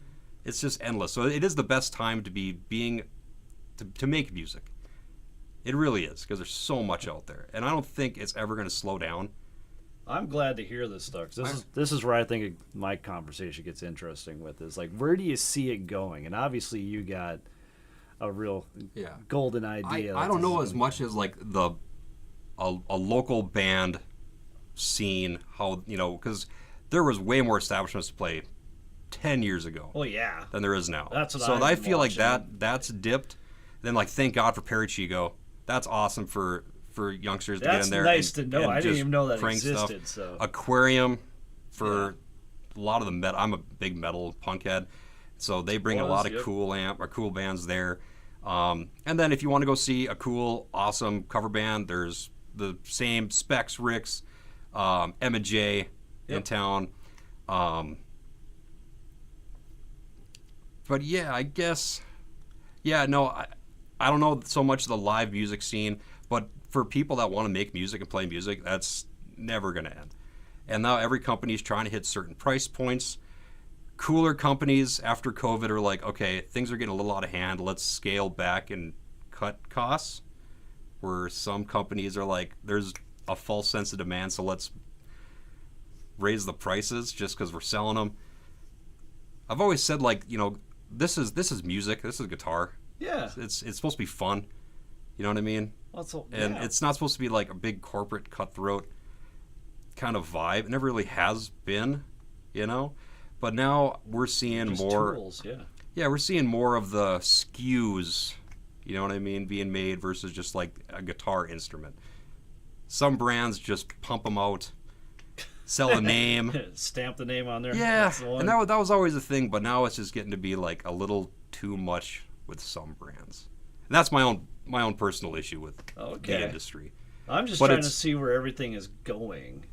It's just endless. So it is the best time to make music. It really is, because there's so much out there, and I don't think it's ever going to slow down. I'm glad to hear this stuff. This is where I think my conversation gets interesting with is like, where do you see it going? And obviously, you got a real golden idea. I don't know as much as like a local band scene, how, because there was way more establishments to play 10 years ago. Well, yeah. Than there is now. That's what so I'm I feel watching. like that's dipped. Then like thank God for Perichigo. That's awesome for youngsters to get in there. That's nice to know. And I didn't just even know that crank existed. Stuff. So Aquarium for a lot of the metal. I'm a big metal punk head, so they bring a lot of cool bands there. And then if you want to go see a cool, awesome cover band, there's the same Specs, Ricks, Emma J in town. But yeah, I guess, I don't know so much the live music scene, but for people that want to make music and play music, that's never going to end. And now every company is trying to hit certain price points. Cooler companies after COVID are like, okay, things are getting a little out of hand. Let's scale back and cut costs. Where some companies are like, there's a false sense of demand, so let's raise the prices just because we're selling them. I've always said, like, this is music. This is guitar. yeah, It's supposed to be fun. You know what I mean? And it's not supposed to be like a big corporate cutthroat kind of vibe. It never really has been, But now we're seeing just more. tools, We're seeing more of the SKUs, you know what I mean, being made versus just like a guitar instrument. Some brands just pump them out, sell a name. Stamp the name on there. Yeah, That's the one. and that was always a thing, but now it's just getting to be like a little too much with some brands. And that's my own personal issue with the industry. I'm just But trying to it's- see where everything is going.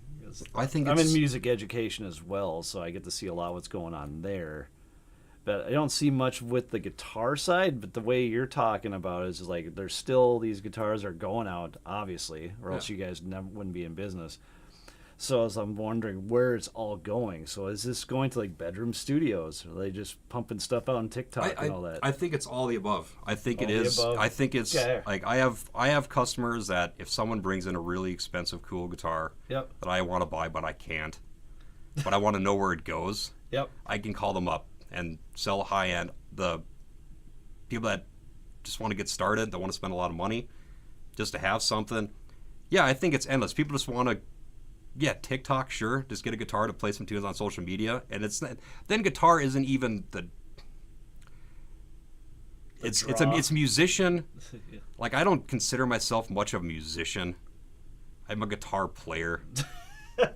I think I'm it's, in music education as well, so I get to see a lot of what's going on there. But I don't see much with the guitar side. But the way you're talking about it is like there's still these guitars are going out, obviously, or else you guys wouldn't be in business. So as I'm wondering where it's all going. So is this going to like bedroom studios? Are they just pumping stuff out on TikTok and all that? I think it's all the above. I think All it the is. above? I think it's Okay. like I have customers that if someone brings in a really expensive, cool guitar Yep. that I want to buy but I can't, but I want to know where it goes, Yep. I can call them up and sell high end. The people that just want to get started, that want to spend a lot of money just to have something. Yeah, I think it's endless. People just want to. Yeah, TikTok, sure. Just get a guitar to play some tunes on social media, and it's then guitar isn't even the. It's musician. Like I don't consider myself much of a musician. I'm a guitar player.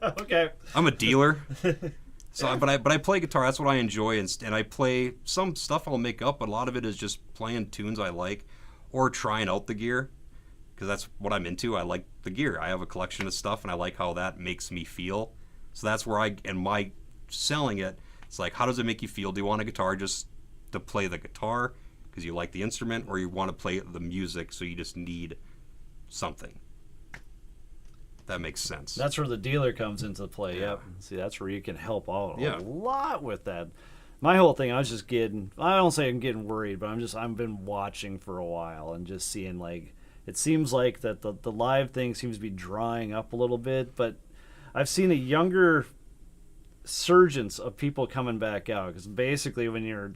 Okay. I'm a dealer. So, but I play guitar. That's what I enjoy, and I play some stuff I'll make up, but a lot of it is just playing tunes I like, or trying out the gear. Because that's what I'm into. I like the gear. I have a collection of stuff, and I like how that makes me feel. So that's where my selling it, it's like, how does it make you feel? Do you want a guitar just to play the guitar because you like the instrument, or you want to play the music so you just need something? That makes sense. That's where the dealer comes into play. Yeah. Yep. See, that's where you can help out Yeah. a lot with that. My whole thing, I don't say I'm getting worried, but I've been watching for a while and just seeing like, it seems like that the live thing seems to be drying up a little bit, but I've seen a younger surgence of people coming back out. Because basically when you're,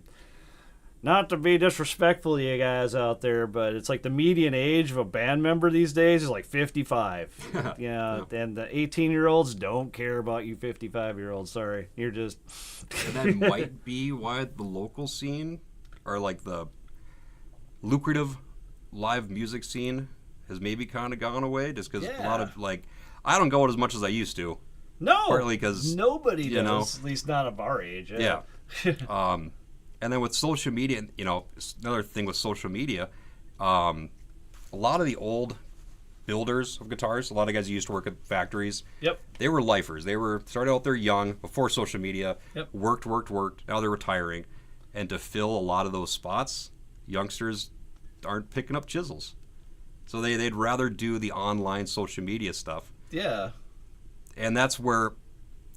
not to be disrespectful to you guys out there, but it's like the median age of a band member these days is like 55. Yeah, and the 18-year-olds don't care about you 55-year-olds. Sorry. You're just... And that might be why the local scene, or like the lucrative live music scene, has maybe kind of gone away, just because a lot of, like, I don't go out as much as I used to. No! Partly because... Nobody does, know, at least not of our age. Yeah. And then with social media, you know, another thing with social media, a lot of the old builders of guitars, a lot of guys who used to work at factories, Yep. they were lifers. They were started out there young, before social media, Yep. worked. Now they're retiring. And to fill a lot of those spots, youngsters aren't picking up chisels. So they'd rather do the online social media stuff. Yeah. And that's where,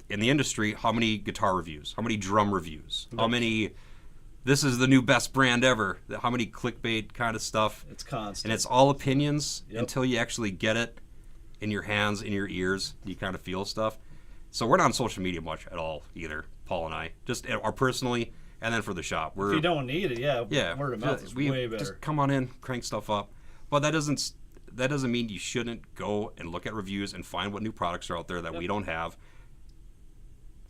in the industry, how many guitar reviews, how many drum reviews, how many, this is the new best brand ever, how many clickbait kind of stuff. It's constant. And it's all opinions Yep. until you actually get it in your hands, in your ears, you kind of feel stuff. So we're not on social media much at all either, Paul and I. Just our personally, and then for the shop. If you don't need it, yeah, word of mouth is way better. Just come on in, crank stuff up. But that doesn't mean you shouldn't go and look at reviews and find what new products are out there that we don't have.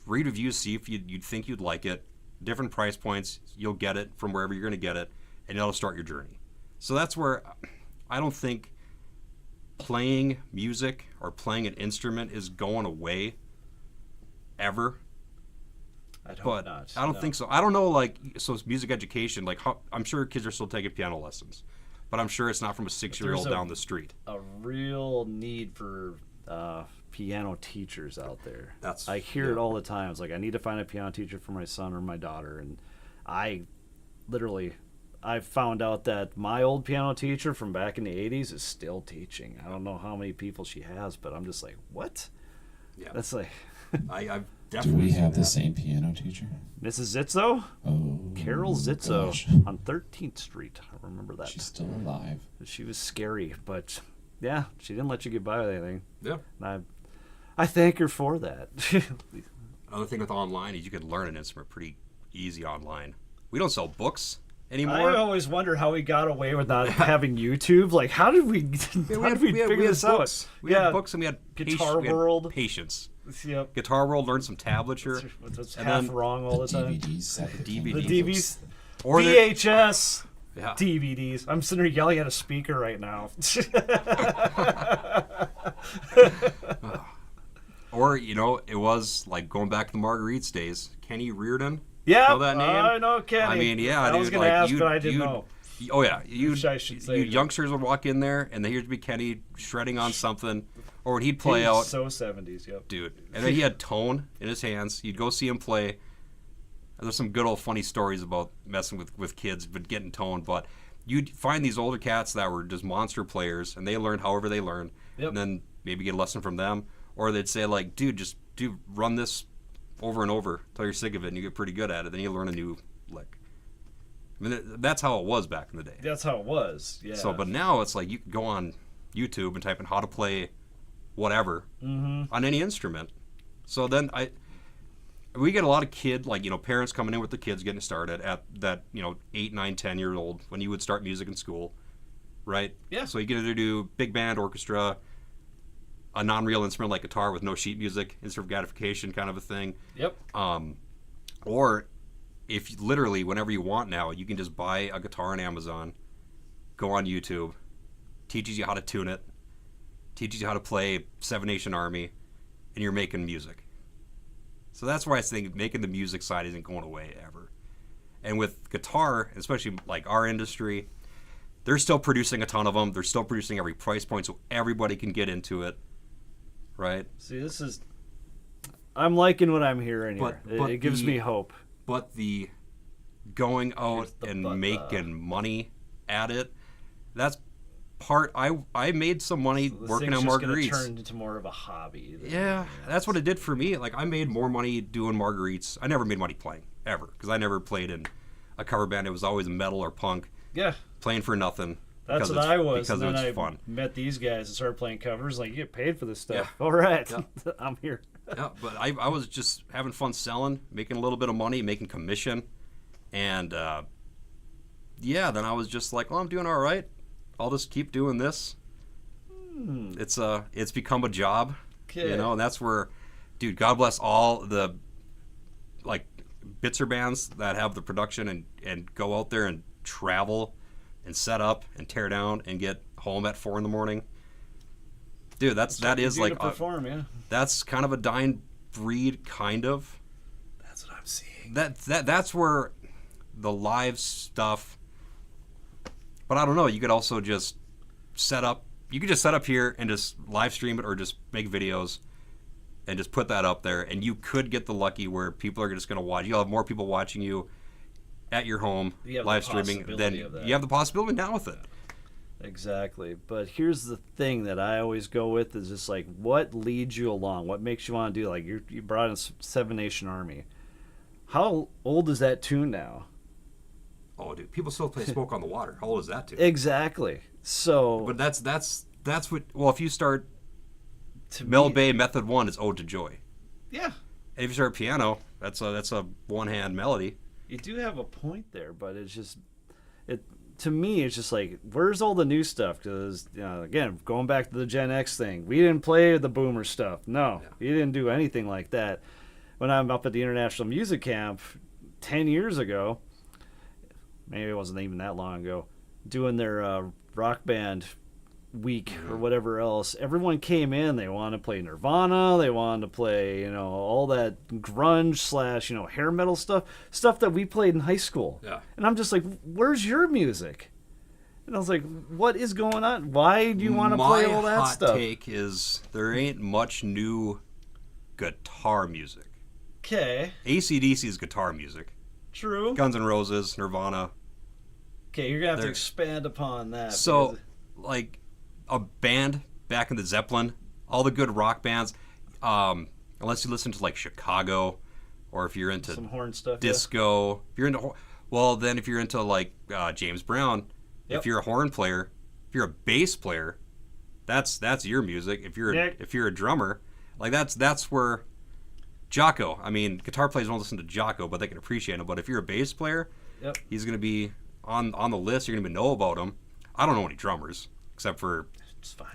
Read reviews, see if you'd think you'd like it. Different price points, you'll get it from wherever you're going to get it, and it'll start your journey. So that's where I don't think playing music or playing an instrument is going away ever. I'd hope But not. I don't think so. I don't know, like, so it's music education, like, I'm sure kids are still taking piano lessons, but I'm sure it's not from a 6-year-old there's down the street. A real need for piano teachers out there. I hear it all the time. It's like, I need to find a piano teacher for my son or my daughter. And I found out that my old piano teacher from back in the 80s is still teaching. I don't know how many people she has, but I'm just like, what? Yeah. That's like... I've Do definitely we have seen the same piano teacher? Mrs. Zitzo? Oh, Carol Zitzo gosh. on 13th Street. I remember that. She's still alive. She was scary, but yeah, she didn't let you get by with anything. Yeah. And I thank her for that. Another thing with online is you can learn an instrument pretty easy online. We don't sell books I anymore. always wonder how we got away with not having YouTube. Like, how did we figure this out? Books. We had books, and we had Guitar we had World. patience. Yep. Guitar World learned some tablature. It's And half then wrong all the time. DVDs. DVD. The DVDs. Or VHS. Yeah. DVDs. I'm sitting here yelling at a speaker right now. Or, you know, it was like going back to the Marguerite's days. Kenny Reardon. Yeah, Know that name? I know Kenny. I mean, yeah, I dude, was going like, to ask, you'd- but I didn't you'd- know. Oh yeah, you Which I should say. youngsters would walk in there, and here'd be Kenny shredding on something, or he'd play He's out, so 70s, yep. dude. And then he had tone in his hands. You'd go see him play. there's some good old funny stories about messing with kids, but getting toned. But you'd find these older cats that were just monster players, and they learned however they learned, and then maybe get a lesson from them, or they'd say like, dude, just run this over and over till you're sick of it, and you get pretty good at it. Then you learn a new lick. I mean, that's how it was back in the day. That's how it was. Yeah. So, but now it's like you can go on YouTube and type in how to play whatever on any instrument. So then we get a lot of parents coming in with their kids getting started at that 8, 9, 10-year old when you would start music in school, right? Yeah. So you can either do big band, orchestra, a non-real instrument like guitar with no sheet music, instant gratification kind of a thing. Yep. Or if literally whenever you want now, you can just buy a guitar on Amazon, go on YouTube, teaches you how to tune it, teaches you how to play Seven Nation Army, and you're making music. So that's why I think making the music side isn't going away ever. And with guitar, especially like our industry, they're still producing a ton of them. They're still producing every price point so everybody can get into it, right? See, I'm liking what I'm hearing here. But it gives me hope. But the going out the and but, making money at it, that's part. I made some money This working thing's on just gonna marguerites. turn into more of a hobby. Yeah, that's what it did for me. Like I made more money doing marguerites. I never made money playing ever because I never played in a cover band. It was always metal or punk. Yeah. Playing for nothing. That's what I was. Because and then it was fun. Met these guys and started playing covers. Like, you get paid for this stuff. Yeah. All right. Yeah. I'm here. Yeah, but I was just having fun selling, making a little bit of money, making commission. And, then I was just like, well, I'm doing all right. I'll just keep doing this. It's become a job. Okay. And that's where, dude, God bless all the, like, Bitzer bands that have the production and go out there and travel and set up and tear down and get home at 4 a.m. Dude, that is like perform, yeah. That's kind of a dying breed, kind of. That's what I'm seeing. That's where the live stuff. But I don't know. You could also just set up. You could just set up here and just live stream it, or just make videos and just put that up there. And you could get the lucky where people are just going to watch. You'll have more people watching you at your home live streaming than you have the possibility now with it. Exactly. But here's the thing that I always go with is just like, what leads you along? What makes you want to do? Like, you brought in Seven Nation Army. How old is that tune now? Oh, dude, people still play Smoke on the Water. How old is that tune? Exactly. So, but that's what. Well, if you start Mel Bay Method 1 is Ode to Joy. Yeah. And if you start piano, that's a one-hand melody. You do have a point there, but it's just to me, it's just like, where's all the new stuff? Because, again, going back to the Gen X thing, we didn't play the boomer stuff. No, we didn't do anything like that. When I'm up at the International Music Camp 10 years ago, maybe it wasn't even that long ago, doing their rock band week or whatever else, everyone came in, they wanted to play Nirvana, they wanted to play, all that grunge / hair metal stuff that we played in high school. Yeah. And I'm just like, where's your music? And I was like, what is going on? Why do you want to play all that stuff? My hot take is there ain't much new guitar music. Okay. AC/DC is guitar music. True. Guns N' Roses, Nirvana. Okay, you're going to have to expand upon that. So, like, a band back in the Zeppelin, all the good rock bands, unless you listen to like Chicago, or if you're into some horn stuff, disco, if you're into, well, then if you're into like James Brown, if you're a horn player, if you're a bass player, that's your music. If you're a drummer, like that's where Jocko. I mean, guitar players don't listen to Jocko, but they can appreciate him. But if you're a bass player, he's gonna be on the list. You're gonna know about him. I don't know any drummers except for. It's fine.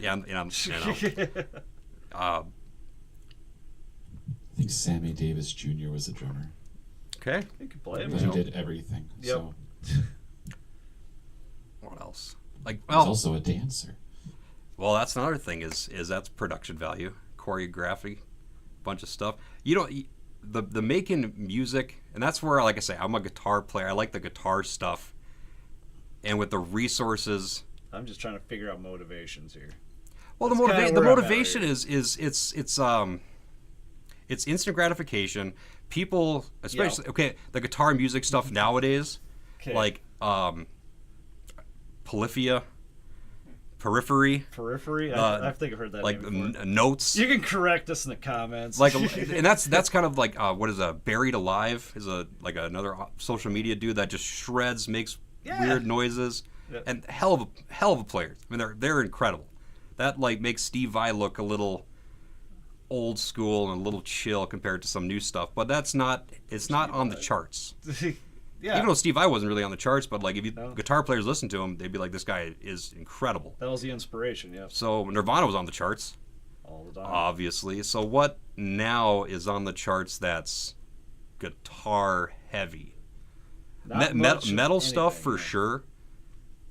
I think Sammy Davis Jr. was a drummer. Okay. You can play But he did everything. Yep. So What else? Like, he's also a dancer. Well, that's another thing is that's production value, choreography, bunch of stuff. The making music, and that's where, like I say, I'm a guitar player. I like the guitar stuff, and with the resources. I'm just trying to figure out motivations here. Well, the motivation is it's instant gratification. people, especially the guitar music stuff nowadays, like Periphery. I think I've heard that like name before. Notes. You can correct us in the comments. Like, and that's kind of like what is Buried Alive is another social media dude that just shreds, makes weird noises, and hell of a player. I mean, they're incredible. That like makes Steve Vai look a little old school and a little chill compared to some new stuff, but it's not on the charts. Even though Steve Vai wasn't really on the charts, but like if guitar players listen to him, they'd be like, this guy is incredible. That was the inspiration, yeah. So Nirvana was on the charts. All the time. Obviously. So what now is on the charts that's guitar heavy? Metal stuff for sure.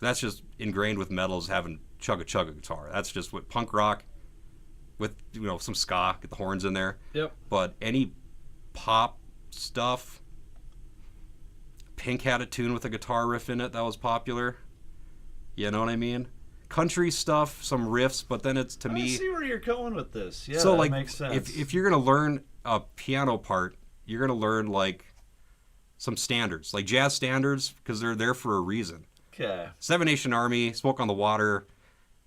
That's just ingrained with metal is having chugga guitar. That's just what punk rock with some ska, get the horns in there. Yep. But any pop stuff, Pink had a tune with a guitar riff in it that was popular. You know what I mean? Country stuff, some riffs, but then it's to me. I see where you're going with this. Yeah, so that like, makes sense. if you're gonna learn a piano part, you're gonna learn like some standards, like jazz standards, because they're there for a reason. Okay. Seven Nation Army, Smoke on the Water,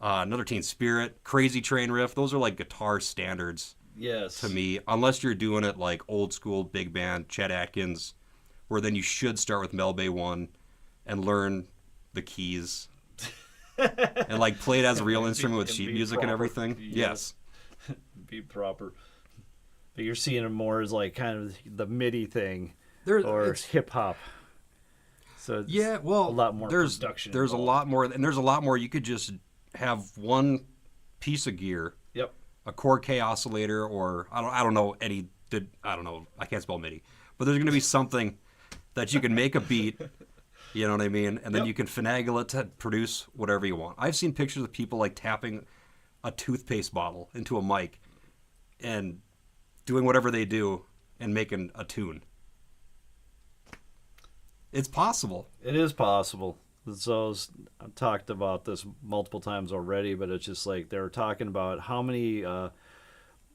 Another Teen Spirit, Crazy Train riff. Those are like guitar standards. Yes. To me, unless you're doing it like old school big band, Chet Atkins, where then you should start with Mel Bay 1 and learn the keys and like play it as a real instrument with sheet music and everything. Yes. Be proper. But you're seeing it more as like kind of the MIDI thing or hip hop. So it's a lot more production. There's involved. a lot more, and there's a lot more. You could just have one piece of gear. Yep. A chord K oscillator, or I don't know I can't spell MIDI, but there's going to be something that you can make a beat, you know what I mean, and then you can finagle it to produce whatever you want. I've seen pictures of people like tapping a toothpaste bottle into a mic and doing whatever they do and making a tune. It's possible. It is possible. So I've talked about this multiple times already, but it's just like they were talking about how many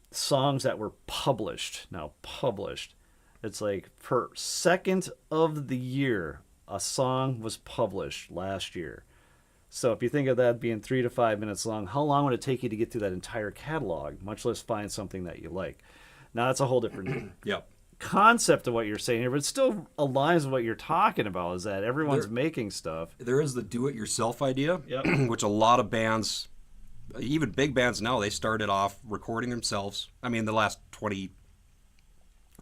songs that were published. Now, published. It's like per second of the year, a song was published last year. So if you think of that being 3 to 5 minutes long, how long would it take you to get through that entire catalog, much less find something that you like? Now, that's a whole different concept of what you're saying here, but it still aligns with what you're talking about, is that everyone's making stuff. There is the do-it-yourself idea, which a lot of bands, even big bands now, they started off recording themselves. I mean, the last 20,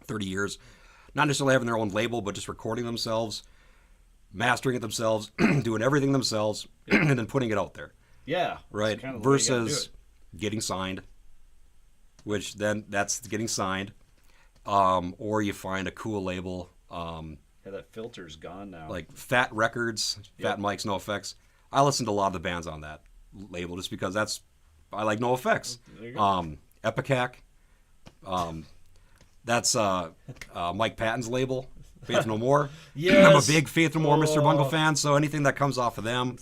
30 years, not necessarily having their own label, but just recording themselves, mastering it themselves, doing everything themselves, and then putting it out there. Yeah. Right? Kind of versus getting signed, which then that's getting signed. Or you find a cool label. That filter's gone now. Like Fat Records, Fat Mike's No Effects. I listen to a lot of the bands on that label just because I like No Effects. Epicac. That's Mike Patton's label, Faith No More. Yes. I'm a big Faith No More Mr. Bungle fan, so anything that comes off of them.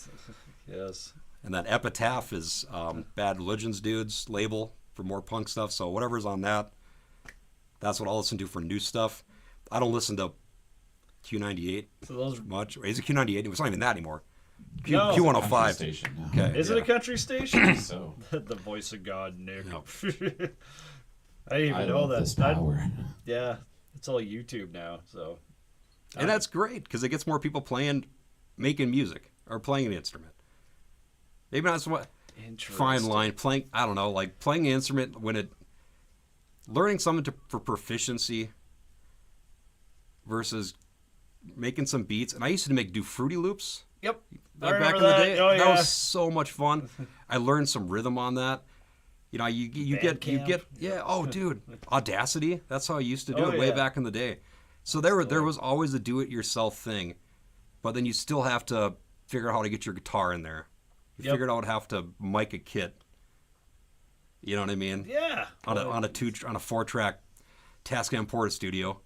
Yes. And then Epitaph is Bad Religion's dude's label for more punk stuff, so whatever's on that, that's what I'll listen to for new stuff. I don't listen to Q98 much. Is it Q98? It's not even that anymore. Q105. Station now. Okay. Is it a country station? So The voice of God, Nick. No. I didn't even know that. this power. Yeah, it's all YouTube now. So, And that's great because it gets more people making music or playing an instrument. Maybe not so much fine line playing. I don't know, like playing an instrument learning something for proficiency versus making some beats. And I used to do Fruity Loops. Yep. Like back in the day. That was so much fun. I learned some rhythm on that. You know, you get oh dude, Audacity. That's how I used to do it way back in the day. So there was always a do-it-yourself thing, but then you still have to figure out how to get your guitar in there. You figured out how to mic a kit. You know what I mean? Yeah. On a 4-track Tascam Porta Studio.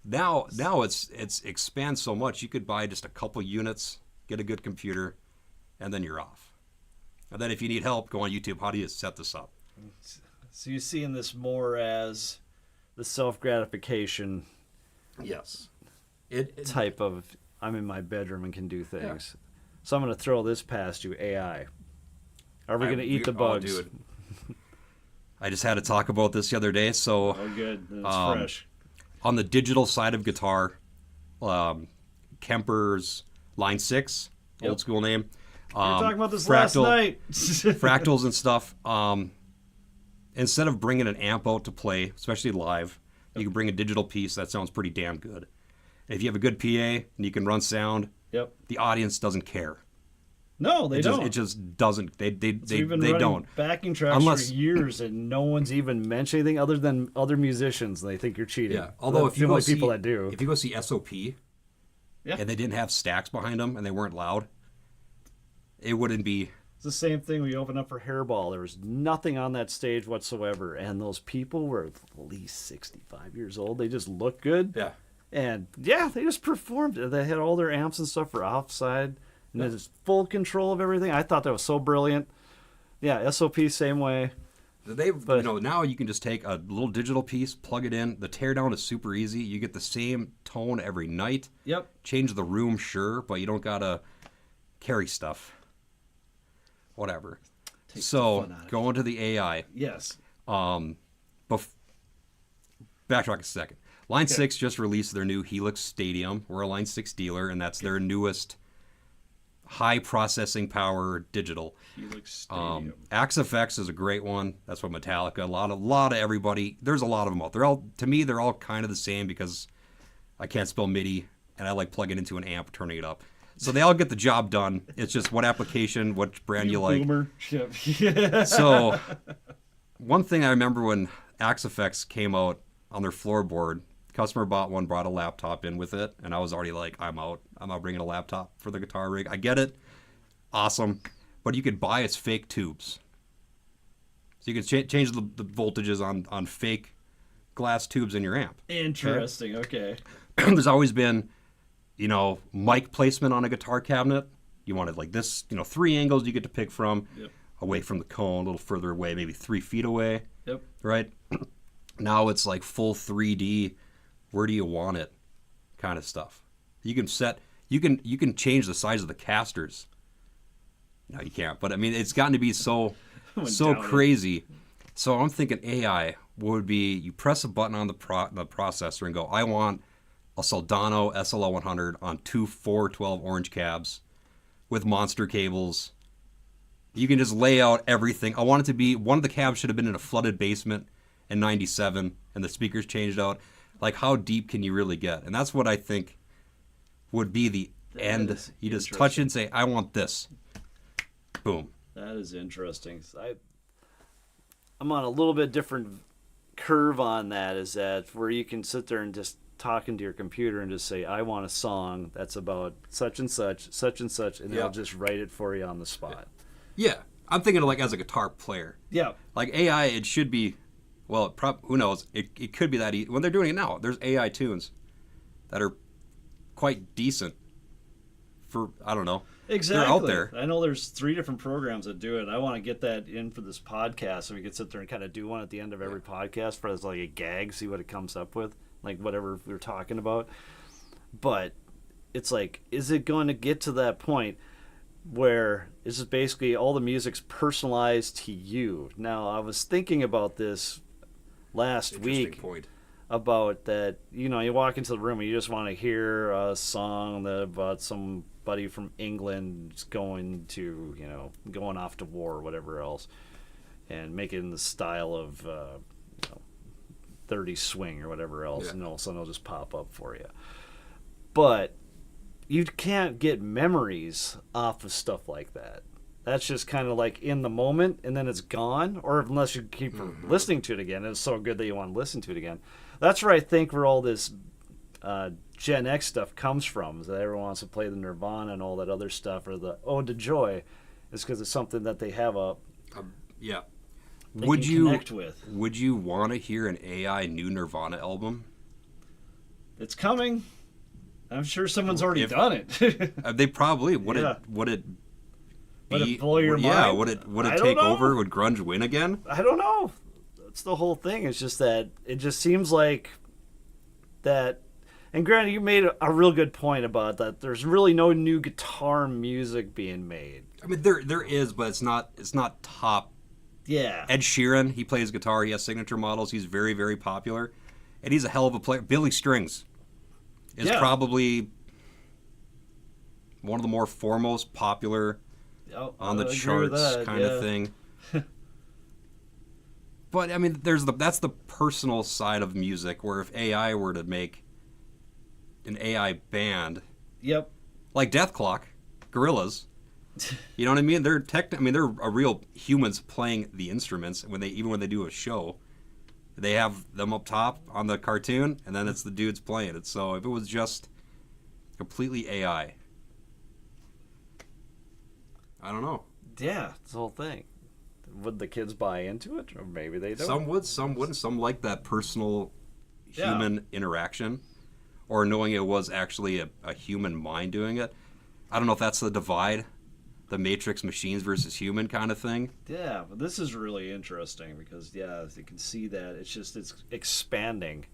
Now it's expands so much. You could buy just a couple units, get a good computer, and then you're off. And then if you need help, go on YouTube. How do you set this up? So you're seeing this more as the self-gratification Yes. type of, I'm in my bedroom and can do things. So I'm going to throw this past you, AI. Are we going to eat the bugs? Dude. I just had to talk about this the other day. So Oh, good. It's fresh. on the digital side of guitar, Kemper's Line 6, old school name. We were talking about this last night. fractals and stuff. Instead of bringing an amp out to play, especially live, you can bring a digital piece that sounds pretty damn good. And if you have a good PA and you can run sound, the audience doesn't care. No, they don't. It just doesn't. They don't. Backing tracks for years, and no one's even mentioned anything other than other musicians. And they think you're cheating. Yeah. Although if you go see people that do, if you go see SOP, and they didn't have stacks behind them and they weren't loud, it wouldn't be. It's the same thing we opened up for Hairball. There was nothing on that stage whatsoever, and those people were at least 65 years old. They just looked good. Yeah. And they just performed. They had all their amps and stuff for offside. And there's full control of everything. I thought that was so brilliant. Yeah, SOP same way. Now you can just take a little digital piece, plug it in. The teardown is super easy. You get the same tone every night. Yep. Change the room, sure, but you don't gotta carry stuff. Whatever. So going to the AI. Yes. Backtrack a second. Line 6 just released their new Helix Stadium. We're a Line 6 dealer, and that's their newest high processing power digital. Helix Stadium. Axe FX is a great one. That's what Metallica. A lot of everybody. There's a lot of them out. They're all kind of the same because I can't spell MIDI and I like plugging into an amp, turning it up. So they all get the job done. It's just what application, what brand you like. Boomer. So one thing I remember when Axe FX came out on their floorboard, customer bought one, brought a laptop in with it, and I was already like, I'm out. I'm not bringing a laptop for the guitar rig. I get it. Awesome. But you could buy its fake tubes. So you can change the voltages on fake glass tubes in your amp. Interesting. Okay. There's always been, mic placement on a guitar cabinet. You wanted like this, 3 angles you get to pick from. Yep. Away from the cone, a little further away, maybe 3 feet away. Yep. Right? Now it's like full 3D. Where do you want it? Kind of stuff. You can change the size of the casters. No, you can't. But I mean, it's gotten to be so crazy. So I'm thinking AI would be you press a button on the processor and go, I want a Soldano SLO 100 on 2 412 orange cabs with monster cables. You can just lay out everything. I want it to be, one of the cabs should have been in a flooded basement in 97 and the speakers changed out. Like, how deep can you really get? And that's what I think would be the end. You just touch it and say, I want this. Boom. That is interesting. I'm on a little bit different curve on that, is that where you can sit there and just talk into your computer and just say, I want a song that's about such and such, and they'll just write it for you on the spot. Yeah. I'm thinking of like as a guitar player. Yeah. Like AI, it should be, well, who knows? It could be that easy. When they're doing it now, there's AI tunes that are quite decent for, I don't know. Exactly. They're out there. I know there's 3 different programs that do it. I want to get that in for this podcast so we can sit there and kind of do one at the end of every podcast for as like a gag, see what it comes up with, like whatever we're talking about. But it's like, is it going to get to that point where this is basically all the music's personalized to you? Now, I was thinking about this last week about that, you walk into the room and you just want to hear a song about somebody from England going off to war or whatever else, and make it in the style of 30 swing or whatever else, and all of a sudden it'll just pop up for you. But you can't get memories off of stuff like that. That's just kind of like in the moment, and then it's gone. Or unless you keep listening to it again, it's so good that you want to listen to it again. That's where I think where all this Gen X stuff comes from, is that everyone wants to play the Nirvana and all that other stuff, or the Ode to Joy, is because it's something that they have connect with. Would you want to hear an AI new Nirvana album? It's coming. I'm sure someone's already done it. They probably would. Would it blow your mind? Yeah. Would it take over? Would grunge win again? I don't know. that's the whole thing. It's just that it just seems like that. And granted, you made a real good point about that. There's really no new guitar music being made. I mean, there is, but it's not top. Yeah. Ed Sheeran, he plays guitar. He has signature models. He's very, very popular, and he's a hell of a player. Billy Strings is probably one of the more foremost popular on the charts kind of thing. But I mean, that's the personal side of music. Where if AI were to make an AI band, like Death Clock, Gorillaz, you know what I mean? They're they're a real humans playing the instruments. When they do a show, they have them up top on the cartoon, and then it's the dudes playing it. So if it was just completely AI, I don't know. Yeah, it's the whole thing. Would the kids buy into it, or maybe they don't? Some would, some wouldn't. Some like that personal human interaction, or knowing it was actually a human mind doing it. I don't know if that's the divide, the Matrix machines versus human kind of thing. Yeah, but this is really interesting because, you can see that it's expanding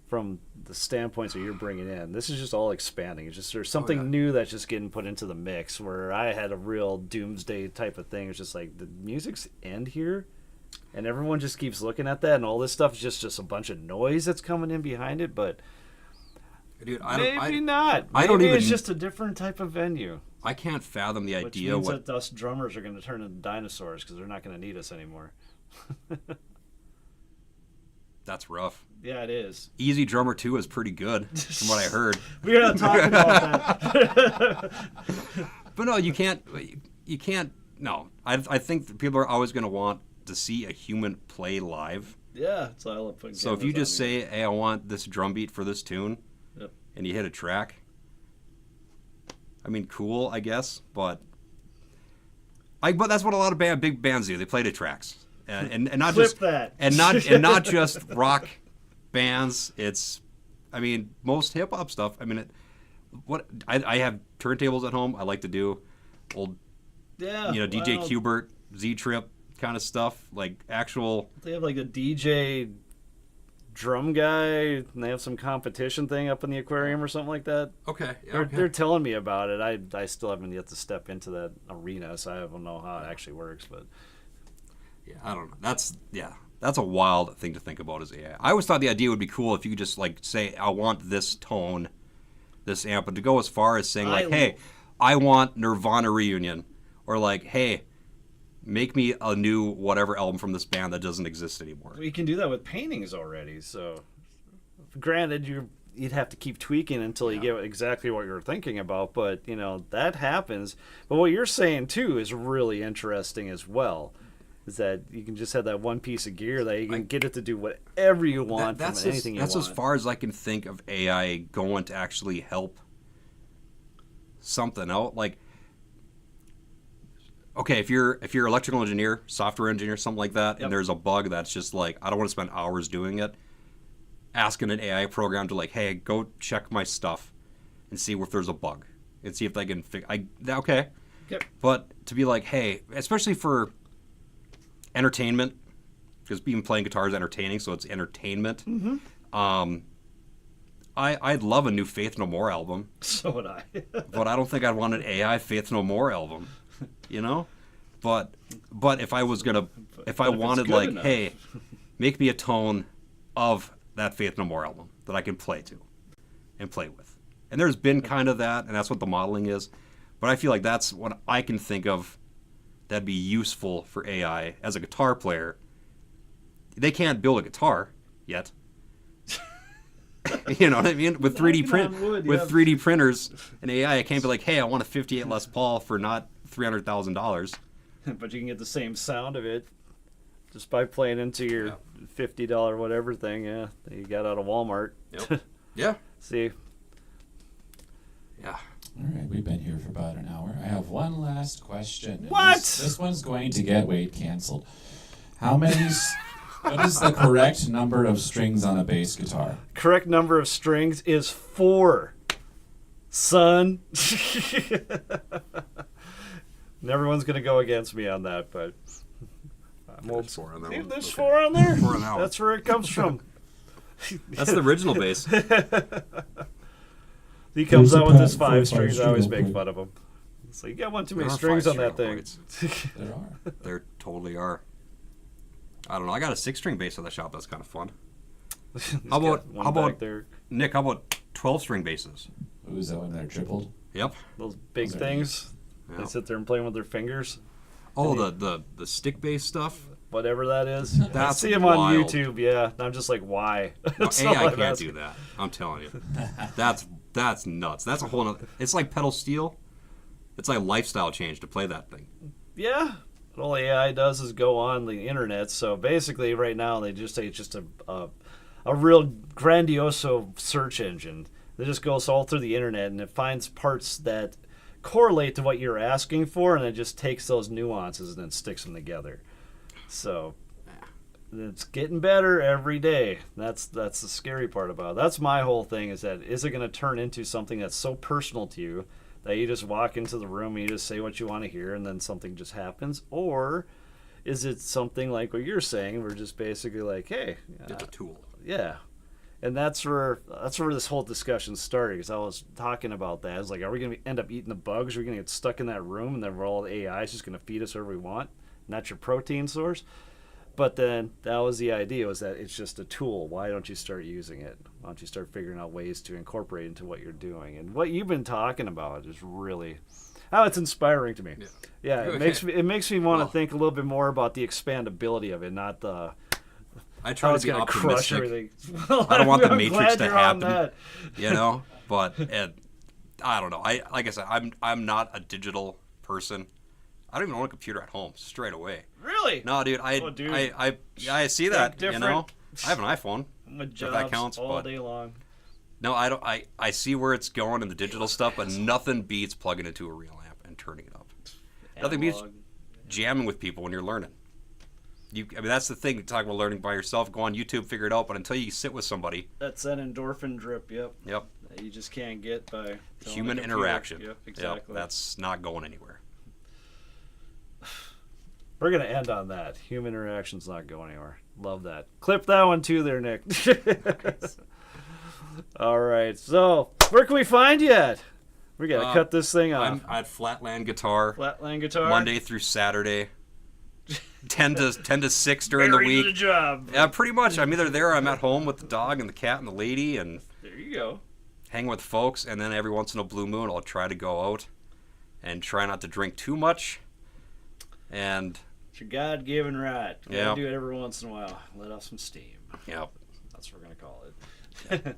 from the standpoints that you're bringing in. This is just all expanding. It's just there's something new that's just getting put into the mix where I had a real doomsday type of thing. It's just like the music's end here, and everyone just keeps looking at that, and all this stuff is just a bunch of noise that's coming in behind it, but dude, maybe not. I don't even. It's just a different type of venue. I can't fathom the Which idea means what that us drummers are going to turn into dinosaurs because they're not going to need us anymore. That's rough. Yeah, it is. Easy Drummer 2 is pretty good, from what I heard. We're not talking about that. But no, you can't. No, I think people are always going to want to see a human play live. Yeah, it's all up. So if you just say, "Hey, I want this drum beat for this tune," and you hit a track, I mean, cool, I guess, but that's what a lot of big bands do. They play to tracks, and not Clip just that. and not just rock bands. It's, I mean, most hip hop stuff. I mean, I have turntables at home. I like to do old, DJ Qbert, Z Trip kind of stuff, like actual. They have like a DJ drum guy, and they have some competition thing up in the aquarium or something like that. Okay, They're telling me about it. I still haven't yet to step into that arena, so I don't know how it actually works. But yeah, I don't know. That's a wild thing to think about as AI. I always thought the idea would be cool if you could just like say, I want this tone, this amp, but to go as far as saying like, hey, I want Nirvana Reunion, or like, hey, make me a new whatever album from this band that doesn't exist anymore. We can do that with paintings already. So, granted, you'd have to keep tweaking until you get exactly what you're thinking about. But that happens. But what you're saying too is really interesting as well. Is that you can just have that one piece of gear that you can get it to do whatever you want from anything you want. That's as far as I can think of AI going to actually help something out. Like, okay, if you're an electrical engineer, software engineer, something like that, and there's a bug that's just like, I don't want to spend hours doing it, asking an AI program to like, hey, go check my stuff and see if there's a bug and see if they can fix. Okay. Yep. But to be like, hey, especially for entertainment, because even playing guitar is entertaining, so it's entertainment. Mm-hmm. I'd love a new Faith No More album. So would I. But I don't think I'd want an AI Faith No More album. But if I wanted like, enough. Hey, make me a tone of that Faith No More album that I can play to and play with. And there's been kind of that, and that's what the modeling is. But I feel like that's what I can think of that'd be useful for AI as a guitar player. They can't build a guitar yet. You know what I mean? With 3D printers and AI, I can't be like, hey, I want a 58 Les Paul for not $300,000. But you can get the same sound of it just by playing into your $50 whatever thing, that you got out of Walmart. Yep. Yeah. See. Yeah. All right, we've been here for about an hour. I have one last question. What? This one's going to get Wade canceled. What is the correct number of strings on a bass guitar? Correct number of strings is 4, son. And everyone's going to go against me on that, but I'm old. There's 4 on that See, one. there's Okay. 4 on there. 4 on that one. That's where it comes from. That's the original bass. He comes There's out a with his patent for 5 a strings. I always make 5-string fun of him. It's like, you got one too many There are strings 5 on that string thing. uprights. There are. There totally are. I don't know. I got a 6-string bass at the shop. That's kind of fun. He's How got about- one how back about- there? Nick, how about 12-string basses? Ooh, is that when they're tripled? Yep. Those big Those are things. Yeah. They sit there and play with their fingers. Oh, the stick bass stuff. Whatever that is. I That's see them on wild. YouTube, yeah. And I'm just like, why? No, That's A, all I I'm can't asking. do that. I'm telling you. That's nuts. That's a whole nother. It's like pedal steel. It's like a lifestyle change to play that thing. Yeah. All AI does is go on the internet. So basically, right now, they just say it's just a real grandioso search engine. It just goes all through the internet and it finds parts that correlate to what you're asking for, and it just takes those nuances and then sticks them together. So it's getting better every day. That's the scary part about it. That's my whole thing, is that is it going to turn into something that's so personal to you that you just walk into the room and you just say what you want to hear and then something just happens? Or is it something like what you're saying, we're just basically like, hey, It's a tool. yeah. And that's where this whole discussion started, because I was talking about that. I was like, are we going to end up eating the bugs? Are we going to get stuck in that room and then we're all AI is just going to feed us whatever we want? Not your protein source? But then that was the idea, was that it's just a tool. Why don't you start using it? Why don't you start figuring out ways to incorporate into what you're doing? And what you've been talking about is really, it's inspiring to me. Yeah, it makes me want to Well- think a little bit more about the expandability of it, not the I try how to it's be going to crush optimistic. everything. I don't want the I'm Matrix glad to you're on happen. that. You know, but I don't know. Like I said, I'm not a digital person. I don't even own a computer at home straight away. Really? No, dude. Oh, dude. I see that. You different. know, I have an iPhone. I'm with If jobs that counts, all but- day long. No, I don't. I see where it's going in the digital stuff, but nothing beats plugging into a real amp and turning it up. Nothing beats Analog. jamming with people when you're learning. I mean, that's the thing. You talk about learning by yourself. Go on YouTube, figure it out. But until you sit with somebody, That's that endorphin drip. Yep. yep, That you just can't get by telling human the computer. interaction. Yep. Exactly. That's not going anywhere. We're gonna end on that. Human interaction's not going anywhere. Love that. Clip that one too, there, Nick. All right. So where can we find you at? We gotta cut this thing off. I'm at Flatland Guitar Flatland Guitar. Monday through Saturday, 10 to 6 during the Married to week. the job. Yeah, pretty much. I'm either there or I'm at home with the dog and the cat and the lady and There you go. hang with folks. And then every once in a blue moon, I'll try to go out and try not to drink too much. And It's your God-given right. You Yeah. gotta do it every once in a while. Let off some steam. yeah, That's what we're gonna call it.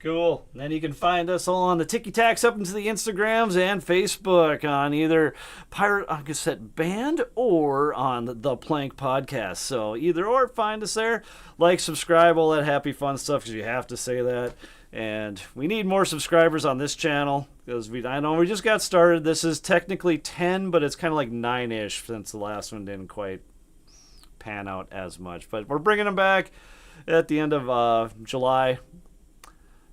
Cool. And then you can find us all on the Ticky Tacks up into the Instagrams and Facebook on either Pirate on Cassette Band or on the Plank Podcast. So either or, find us there. Like, subscribe, all that happy fun stuff, because you have to say that. And we need more subscribers on this channel, because I know we just got started. This is technically 10, but it's kind of like 9-ish since the last one didn't quite pan out as much. But we're bringing them back at the end of July.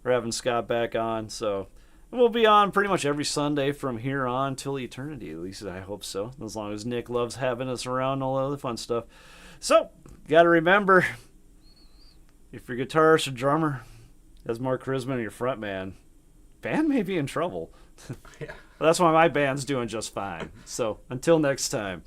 We're having Scott back on, so we'll be on pretty much every Sunday from here on till eternity. At least I hope so, as long as Nick loves having us around and all the other fun stuff. So, got to remember, if your guitarist or drummer has more charisma than your front man, band may be in trouble. Yeah. That's why my band's doing just fine. So, until next time.